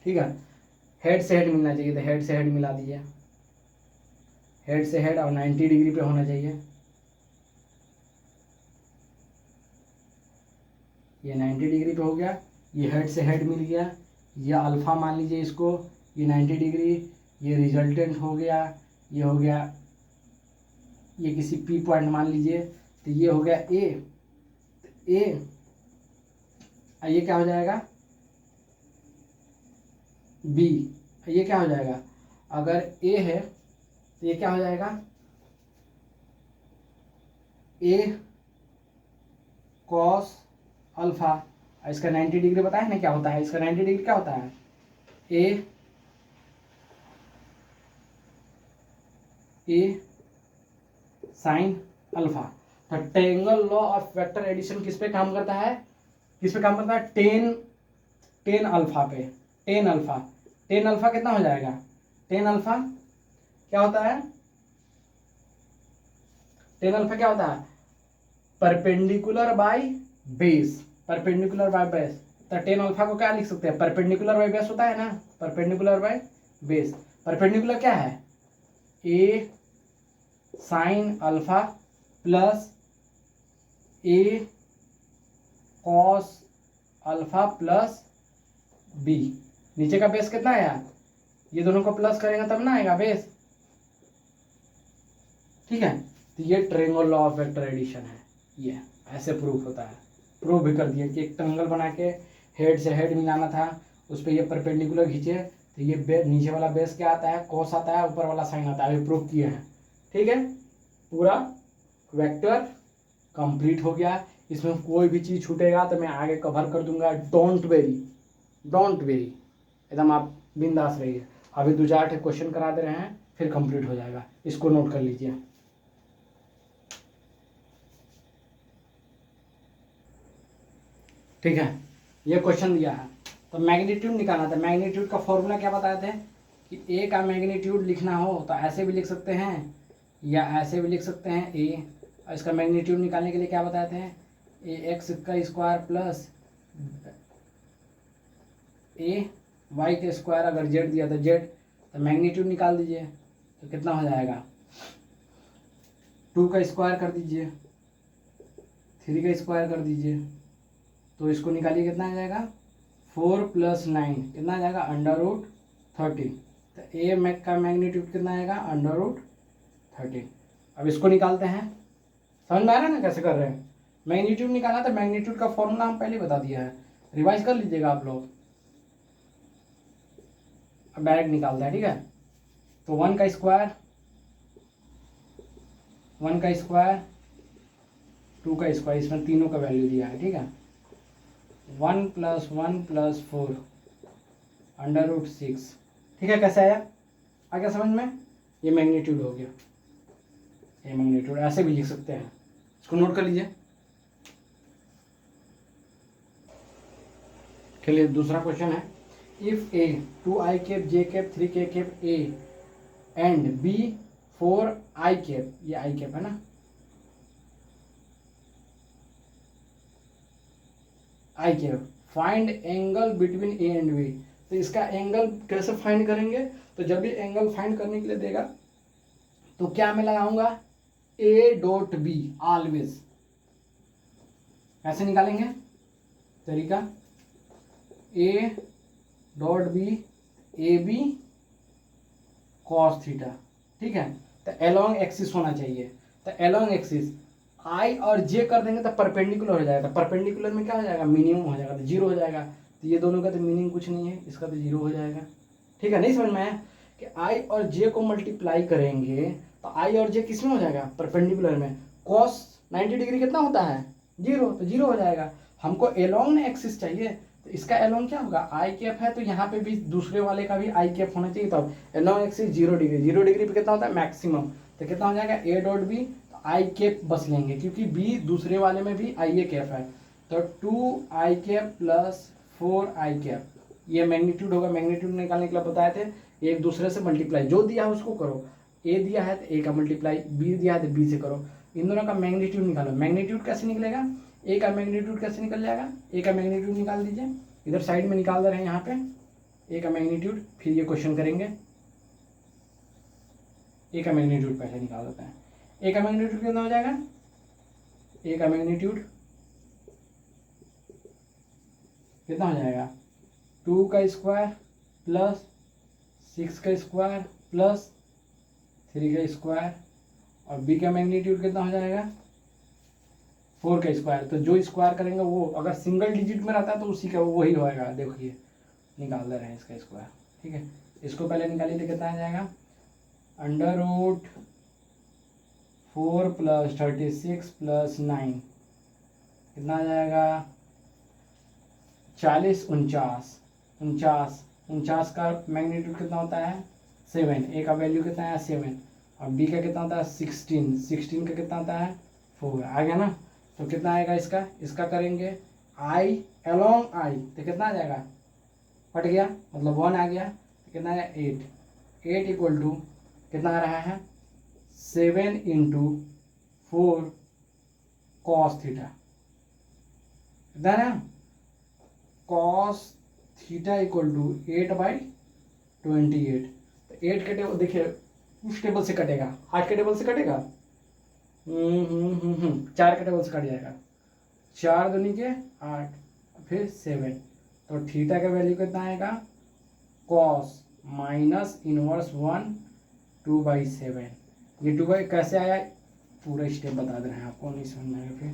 ठीक है, हेड से हेड मिलना चाहिए, तो हेड से हेड मिला दीजिए, हेड से हेड और 90 डिग्री पे होना चाहिए, ये 90 डिग्री पे हो गया, ये हेड से हेड मिल गया, ये अल्फा मान लीजिए इसको, ये 90 डिग्री, ये रिजल्टेंट हो गया, ये हो गया, ये किसी पी पॉइंट मान लीजिए, तो ये हो गया ए, ये क्या हो जाएगा बी, ये क्या हो जाएगा, अगर ए है तो ये क्या हो जाएगा ए कॉस अल्फा, इसका 90 डिग्री बताया ना क्या होता है, इसका 90 डिग्री क्या होता है, ए साइन अल्फा। तो triangle law of vector addition किस पे काम करता है, किस पे काम करता है, टेन अल्फा पे, टेन अल्फा कितना हो जाएगा, टेन अल्फा क्या होता है, टेन अल्फा क्या होता है, perpendicular by base, perpendicular by base. तो टेन अल्फा को क्या लिख सकते हैं, परपेंडिकुलर बाय बेस होता है ना, परपेंडिकुलर बाय बेस, परपेंडिकुलर क्या है, a sine alpha plus A cos alpha plus B, नीचे का बेस कितना आया, ये दोनों को प्लस करेंगे तब ना आएगा बेस, ठीक है। तो ये triangle law of vector addition है, ये ऐसे प्रूफ होता है, प्रूफ भी कर दिया कि एक ट्रायंगल बना के हेड से हेड मिलाना था, उस पर ये परपेंडिकुलर खींचे तो ये नीचे वाला बेस क्या आता है, कॉस आता है, ऊपर वाला साइन आता है, ये प्रूफ किए हैं, ठीक है। पूरा वेक्टर कंप्लीट हो गया, इसमें कोई भी चीज़ छूटेगा तो मैं आगे कवर कर दूंगा, डोंट वेरी, एकदम आप बिंदास रहिए। अभी 2-4 क्वेश्चन करा दे रहे हैं, फिर कंप्लीट हो जाएगा, इसको नोट कर लीजिए। ठीक है, ये क्वेश्चन दिया है, तो मैग्नीट्यूड निकालना था, मैग्नीट्यूड का फॉर्मूला क्या बताए थे कि ए का मैग्नीट्यूड लिखना हो तो ऐसे भी लिख सकते हैं या ऐसे भी लिख सकते हैं ए, और इसका मैग्नीट्यूड निकालने के लिए क्या बताए थे, ए एक्स का स्क्वायर प्लस ए वाई का स्क्वायर, अगर जेड दिया तो जेड, तो मैग्नीट्यूड निकाल दीजिए तो कितना हो जाएगा, 2 का स्क्वायर कर दीजिए, 3 का स्क्वायर कर दीजिए, तो इसको निकालिए कितना आ जाएगा, 4 + 9 कितना आ जाएगा, √13। तो ए मैक का मैग्नीट्यूड कितना आएगा, √13। अब इसको निकालते हैं, समझ में आ रहा है ना कैसे कर रहे हैं, मैग्नीट्यूड निकालना, तो मैग्नीट्यूड का फॉर्मूला हम पहले बता दिया है, रिवाइज कर लीजिएगा आप लोग। अब डायरेक्ट निकालते हैं, ठीक है। तो 1 का स्क्वायर, 2 का स्क्वायर, इसमें तीनों का वैल्यू दिया है, ठीक है। 1 + 1 + 4 √6, ठीक है। कैसे आया, आ गया समझ में, ये मैग्नीट्यूड हो गया, ये मैग्नीट्यूड ऐसे भी लिख सकते हैं, इसको नोट कर लीजिए। चलिए दूसरा क्वेश्चन है, if A 2i cap j cap 3k cap a and b 4i cap, ये i कैप है ना, i cap, find angle between a and b। तो इसका एंगल कैसे फाइंड करेंगे, तो जब भी एंगल फाइंड करने के लिए देगा तो क्या मैं लगाऊंगा, a.b ऑलवेज, ऐसे निकालेंगे तरीका, a.b ab cos थीटा, ठीक है। तो एलोंग एक्सिस होना चाहिए, तो एलोंग एक्सिस आई और जे कर देंगे तो परपेंडिकुलर हो जाएगा, परपेंडिकुलर में क्या हो जाएगा, मिनिमम हो जाएगा, तो 0 हो जाएगा, तो ये दोनों का तो मीनिंग कुछ नहीं है, इसका तो 0 हो जाएगा, ठीक है। नहीं समझ में आया, कि आई और जे को मल्टीप्लाई करेंगे तो आई और जे किस में हो जाएगा, परपेंडिकुलर में। कॉस 90 डिग्री कितना होता है, 0, तो 0 हो जाएगा। हमको एलोंग एक्सिस चाहिए, तो इसका एलोंग क्या होगा, आई कैप है, तो यहाँ पे भी दूसरे वाले का भी आई कैप होना चाहिए। तब एलोंग एक्सिस 0 डिग्री, 0 डिग्री पे कितना होता है मैक्सिमम, तो कितना हो जाएगा ए डॉट बी, तो आई कैप बस लेंगे क्योंकि बी दूसरे वाले में भी आई ए कैप है। तो 2 आई कैप प्लस 4 आई कैप, ये मैग्नीट्यूड होगा। मैग्नीट्यूड निकालने के लिए बताए थे एक दूसरे से मल्टीप्लाई, जो दिया है उसको करो। ए दिया है तो ए का मल्टीप्लाई, बी दिया है तो बी से करो। इन दोनों का मैग्नीट्यूड निकालो। मैग्नीट्यूड कैसे निकलेगा, ए का मैग्नीट्यूड कैसे निकल जाएगा, ए का मैग्नीट्यूड निकाल दीजिए, इधर साइड में निकाल दे रहे हैं यहाँ पे ए का मैग्नीट्यूड, फिर ये क्वेश्चन करेंगे। ए का मैग्नीट्यूड पहले निकाल देते हैं। ए का मैग्नीट्यूड कितना हो जाएगा, ए का मैग्नीट्यूड कितना हो जाएगा, 2 का स्क्वायर प्लस 6 का स्क्वायर प्लस 3 का स्क्वायर, और बी का मैग्नीट्यूड कितना हो जाएगा, 4 का स्क्वायर। तो जो स्क्वायर करेंगे वो अगर सिंगल डिजिट में रहता है तो उसी का वही होएगा। देखिए निकाल दे रहे हैं इसका स्क्वायर, ठीक है। इसको पहले निकालिए तो कितना आ जाएगा, अंडर रूट 4 प्लस 36 प्लस 9 कितना आ जाएगा, 40 49 का मैग्नीट्यूड कितना होता है 7, ए का वैल्यू कितना है 7, और बी का कितना होता है 16 का कितना होता है 4। आ गया ना, तो कितना आएगा इसका करेंगे आई अलोंग आई, तो कितना आ जाएगा, फट गया मतलब 1 आ गया, तो कितना आएगा 8 इक्वल टू कितना आ रहा है 7 इंटू 4 कॉस थीटा, कितना है ना, कॉस थीटा इक्वल टू 8/28। तो 8 के टेबल देखिए उस टेबल से कटेगा, 8 के टेबल से कटेगा, 4 के टेबल से कट जाएगा, 4 दूनी के 8 फिर 7, तो थीटा का वैल्यू कितना आएगा, कॉस माइनस इनवर्स 1 2/7। ये 2 कैसे आया पूरा स्टेप बता दे रहे हैं आपको, नहीं समझ में आएगा फिर।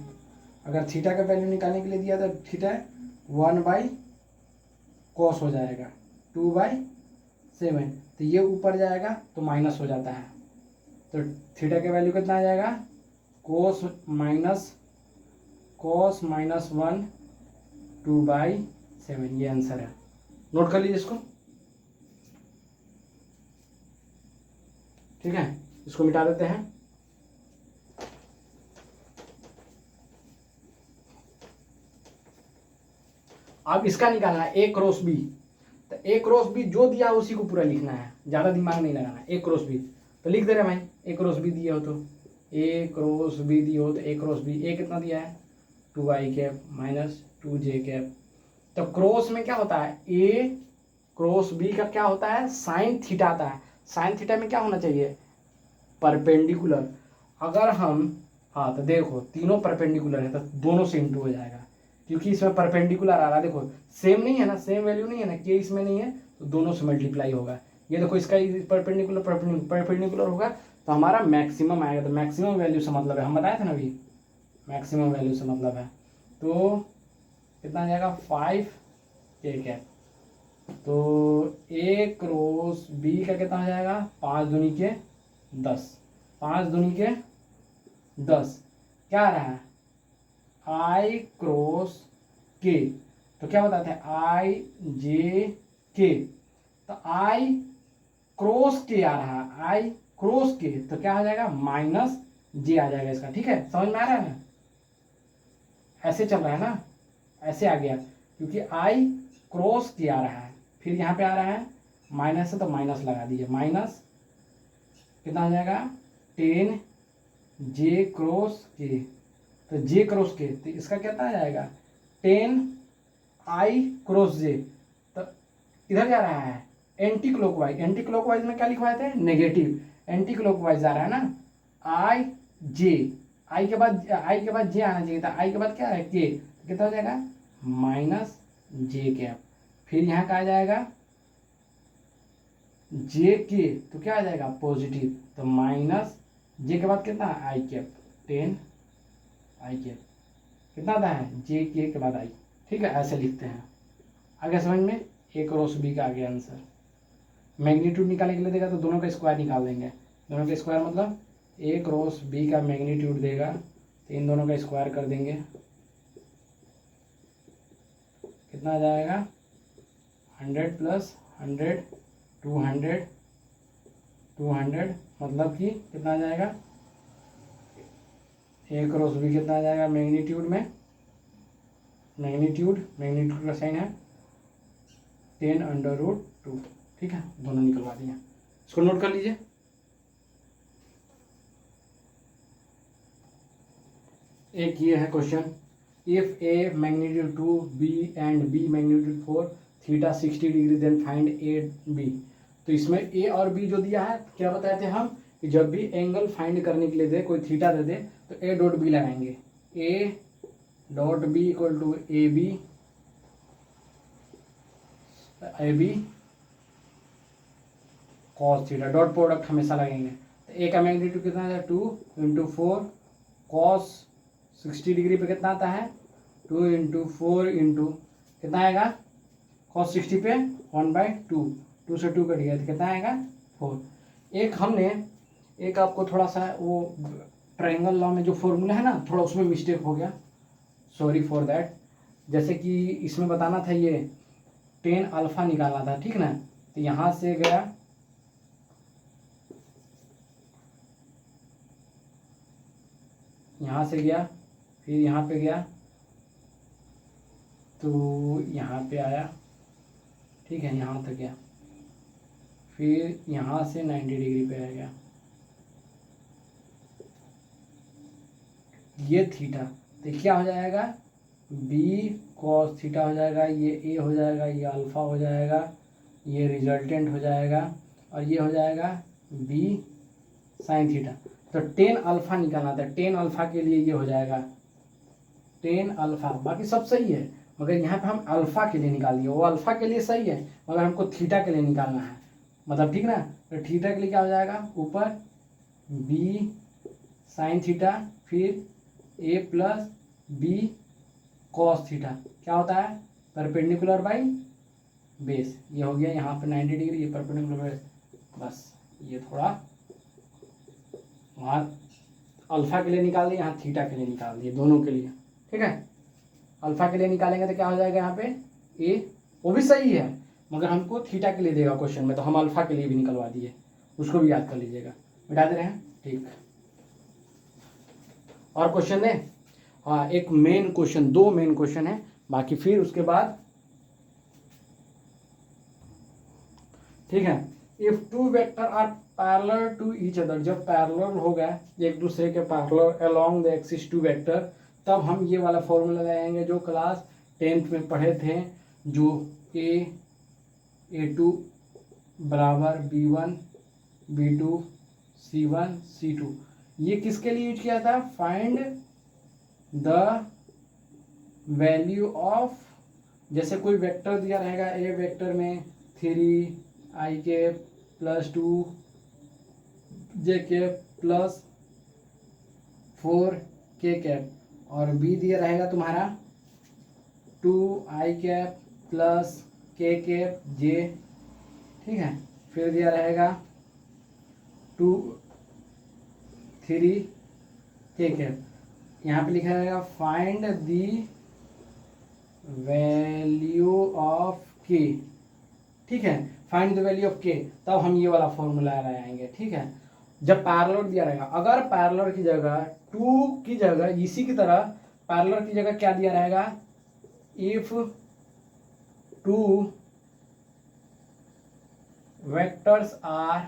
अगर थीटा का वैल्यू निकालने के लिए दिया तो थीटा 1 कॉस हो जाएगा 2/7, तो ये ऊपर जाएगा तो माइनस हो जाता है, तो थीटा का वैल्यू कितना आ जाएगा, कोस माइनस 1 2/7, ये आंसर है। नोट कर लीजिए इसको, ठीक है। इसको मिटा देते हैं। अब इसका निकालना है ए क्रॉस बी, तो ए क्रॉस बी जो दिया उसी को पूरा लिखना है, ज़्यादा दिमाग नहीं लगाना। ए क्रॉस बी तो लिख दे रहे भाई, ए क्रॉस बी दिया हो तो ए क्रॉस बी दिया हो तो ए क्रॉस बी, ए कितना दिया है 2i cap minus 2j cap. तो क्रॉस में क्या होता है, ए क्रॉस बी का क्या होता है साइन थीटा आता है। साइन थीटा में क्या होना चाहिए, परपेंडिकुलर। अगर हम हाँ तो देखो तीनों परपेंडिकुलर है तो दोनों से इंटू हो जाएगा, क्योंकि इसमें परपेंडिकुलर आ रहा है। देखो सेम नहीं है ना, सेम वैल्यू नहीं है ना, के इसमें नहीं है तो दोनों से मल्टीप्लाई होगा। ये देखो इसका परपेंडिकुलर होगा तो हमारा मैक्सिमम आएगा। तो मैक्सिमम वैल्यू से मतलब है, हम बताए थे ना अभी, मैक्सिमम वैल्यू से मतलब है। तो कितना आ जाएगा 5 के कैप, तो ए क्रॉस बी का कितना हो जाएगा 5 दूनी के 10, 5 दूनी के 10 क्या आ रहा है आई क्रॉस के, तो क्या बताते हैं आई जे के, तो आई क्रॉस के आ रहा है, आई क्रॉस के तो क्या हो जाएगा माइनस जे आ जाएगा इसका, ठीक है। समझ में आ रहा है ना, ऐसे चल रहा है ना, ऐसे आ गया क्योंकि आई क्रॉस के आ रहा है, फिर यहाँ पे आ रहा है माइनस है तो माइनस लगा दीजिए, माइनस कितना आ जाएगा 10 जे क्रॉस के, तो जे क्रॉस के तो इसका कितना आ जाएगा 10 आई क्रॉस जे, तो इधर जा रहा है एंटी क्लॉकवाइज। एंटी क्लॉकवाइज में क्या लिखवाए थे नेगेटिव, एंटी क्लॉकवाइज जा रहा है ना, आई जे, आई के बाद जे आना चाहिए था, आई के बाद क्या है के, तो कितना हो जाएगा माइनस जे कैप, फिर यहाँ का आ जाएगा जे के तो क्या आ जाएगा पॉजिटिव, तो माइनस जे के बाद कितना आई कैप 10 आई कैप, कितना आता है जे के बाद आई, ठीक है। ऐसे लिखते हैं, आगे समझ में, ए क्रॉस बी का आ गया आंसर। मैग्नीट्यूड निकालने के लिए देगा तो दोनों का स्क्वायर निकाल देंगे। दोनों का स्क्वायर मतलब a क्रॉस b का मैग्नीट्यूड देगा तो इन दोनों का स्क्वायर कर देंगे, कितना आ जाएगा 100 प्लस 100 200 200 मतलब कि कितना आ जाएगा a क्रॉस b कितना आ जाएगा मैग्नीट्यूड में, मैग्नीट्यूड का साइन है 10√2। ठीक है, दोनों निकलवा दिए, इसको नोट कर लीजिए। एक ये है question, if a magnitude 2 b and b magnitude 4 theta 60 degree then find a b. तो इसमें ए और बी जो दिया है क्या बताए थे हम कि जब भी एंगल फाइंड करने के लिए दे, कोई थीटा दे दे तो ए डॉट बी लगाएंगे, a dot b equal to a b cos theta, dot product हमेशा लगेंगे। तो ए का मैग्नीट्यूड कितना है 2 इंटू 4 कॉस 60 डिग्री पे कितना आता है 2 इंटू 4 इंटू कितना आएगा कॉस 60 पे 1/2, 2 से 2 कट गया तो कितना आएगा 4। एक आपको थोड़ा सा वो ट्रायंगल लॉ में जो फॉर्मूला है ना थोड़ा उसमें मिस्टेक हो गया, सॉरी फॉर दैट। जैसे कि इसमें बताना था ये टेन अल्फा निकालना था, ठीक ना। तो यहाँ से गया यहाँ से गया फिर यहाँ पे गया तो यहाँ पे आया, ठीक है, यहाँ तक गया फिर यहाँ से 90 डिग्री पे आ गया, ये थीटा। तो क्या हो जाएगा बी कॉस थीटा हो जाएगा, ये ए हो जाएगा, ये अल्फा हो जाएगा, ये रिजल्टेंट हो जाएगा और ये हो जाएगा बी साइन थीटा। तो 10 अल्फा निकालना था, 10 अल्फा के लिए ये हो जाएगा 10 अल्फा, बाकी सब सही है मगर यहाँ पे हम अल्फा के लिए निकाल दिए, वो अल्फा के लिए सही है मगर हमको थीटा के लिए निकालना है, मतलब ठीक ना। तो थीटा के लिए क्या हो जाएगा ऊपर बी साइन थीटा फिर ए प्लस बी कॉस थीटा, क्या होता है परपेंडिकुलर बाई बेस, ये हो गया यहाँ पे 90 डिग्री, ये परपेंडिकुलर बेस। बस ये थोड़ा वहाँ अल्फा के लिए निकाल दिए, यहाँ थीटा के लिए निकाल दिए, दोनों के लिए, ठीक है। अल्फा के लिए निकालेंगे तो क्या हो जाएगा यहाँ पे ए, वो भी सही है मगर हमको थीटा के लिए देगा क्वेश्चन में, तो हम अल्फा के लिए भी निकलवा दिए, उसको भी याद कर लीजिएगा। मिटा दे रहे हैं, ठीक। और क्वेश्चन दें, हाँ एक मेन क्वेश्चन, 2 मेन क्वेश्चन है बाकी फिर उसके बाद, ठीक है। If 2 vector are parallel to each other, जब पैरेलल हो गया एक दूसरे के parallel along the axis 2 vector, तब हम ये वाला फॉर्मूला लगाएंगे जो क्लास 10th में पढ़े थे, जो A2 बराबर B1 B2 C1 C2। ये किसके लिए यूज किया था, फाइंड द वैल्यू ऑफ, जैसे कोई वेक्टर दिया रहेगा ए वेक्टर में 3i plus 2j plus 4k और बी दिया रहेगा तुम्हारा 2i प्लस k j, ठीक है। फिर दिया रहेगा 2 3k, यहाँ पे लिखा रहेगा find the value of k, ठीक है, find the value of k, तब हम ये वाला फॉर्मूला लगाएंगे, ठीक है। जब पैरेलल दिया रहेगा, अगर पैरेलल की जगह 2 की जगह इसी की तरह पैरेलल की जगह क्या दिया रहेगा, if 2 vectors are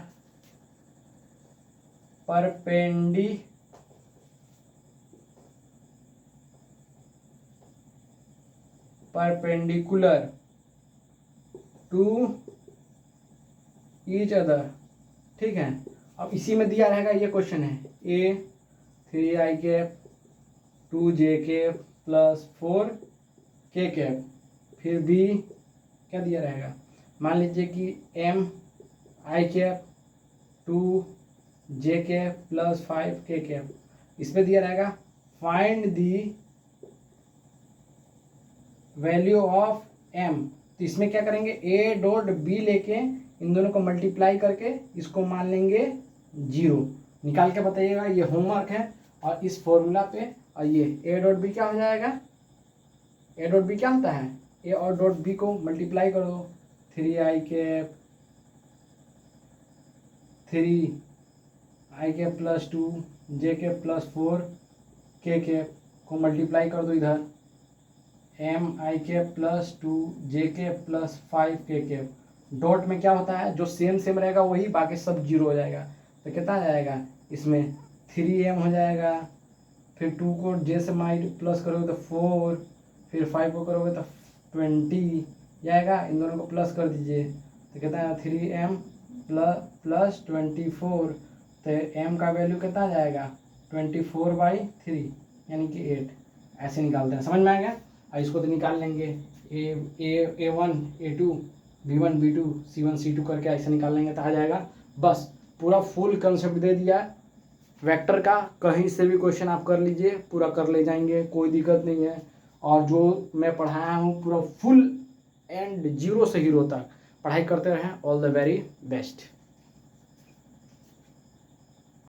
perpendicular to each other, ठीक है। अब इसी में दिया रहेगा, ये क्वेश्चन है A 3i 2j plus 4k, फिर B क्या दिया रहेगा, मान लीजिए कि M i 2j plus 5k, इस पे दिया रहेगा find the value of M। तो इसमें क्या करेंगे A डॉट B लेके इन दोनों को मल्टीप्लाई करके इसको मान लेंगे 0। निकाल के बताइएगा, ये होमवर्क है। और इस फॉर्मूला पे और ये ए डॉट बी क्या हो जाएगा, ए डॉट बी क्या होता है, ए और डॉट बी को मल्टीप्लाई कर दो, 3i cap 3i cap plus 2 जे कैप प्लस 4 के कैप को मल्टीप्लाई कर दो इधर, एम आई कैप प्लस 2 जे कैप प्लस 5 के कैप। डॉट में क्या होता है, जो सेम रहेगा वही, बाकी सब 0 हो जाएगा। तो कितना आ जाएगा इसमें 3m हो जाएगा, फिर 2 को जे से प्लस करोगे तो 4, फिर 5 को करोगे तो 20 जाएगा। इन दोनों को प्लस कर दीजिए तो कितना है 3m प्लस 24। तो m का वैल्यू कितना आ जाएगा 24/3 यानी कि 8। ऐसे निकालते हैं, समझ में आ गया। और इसको तो निकाल लेंगे a1 a2 b1 b2 c1 c2 करके ऐसे निकाल लेंगे तो आ जाएगा। बस पूरा फुल कंसेप्ट दे दिया वेक्टर का, कहीं से भी क्वेश्चन आप कर लीजिए, पूरा कर ले जाएंगे, कोई दिक्कत नहीं है। और जो मैं पढ़ाया हूँ पूरा फुल एंड 0 से हीरो तक पढ़ाई करते रहें। All the very best.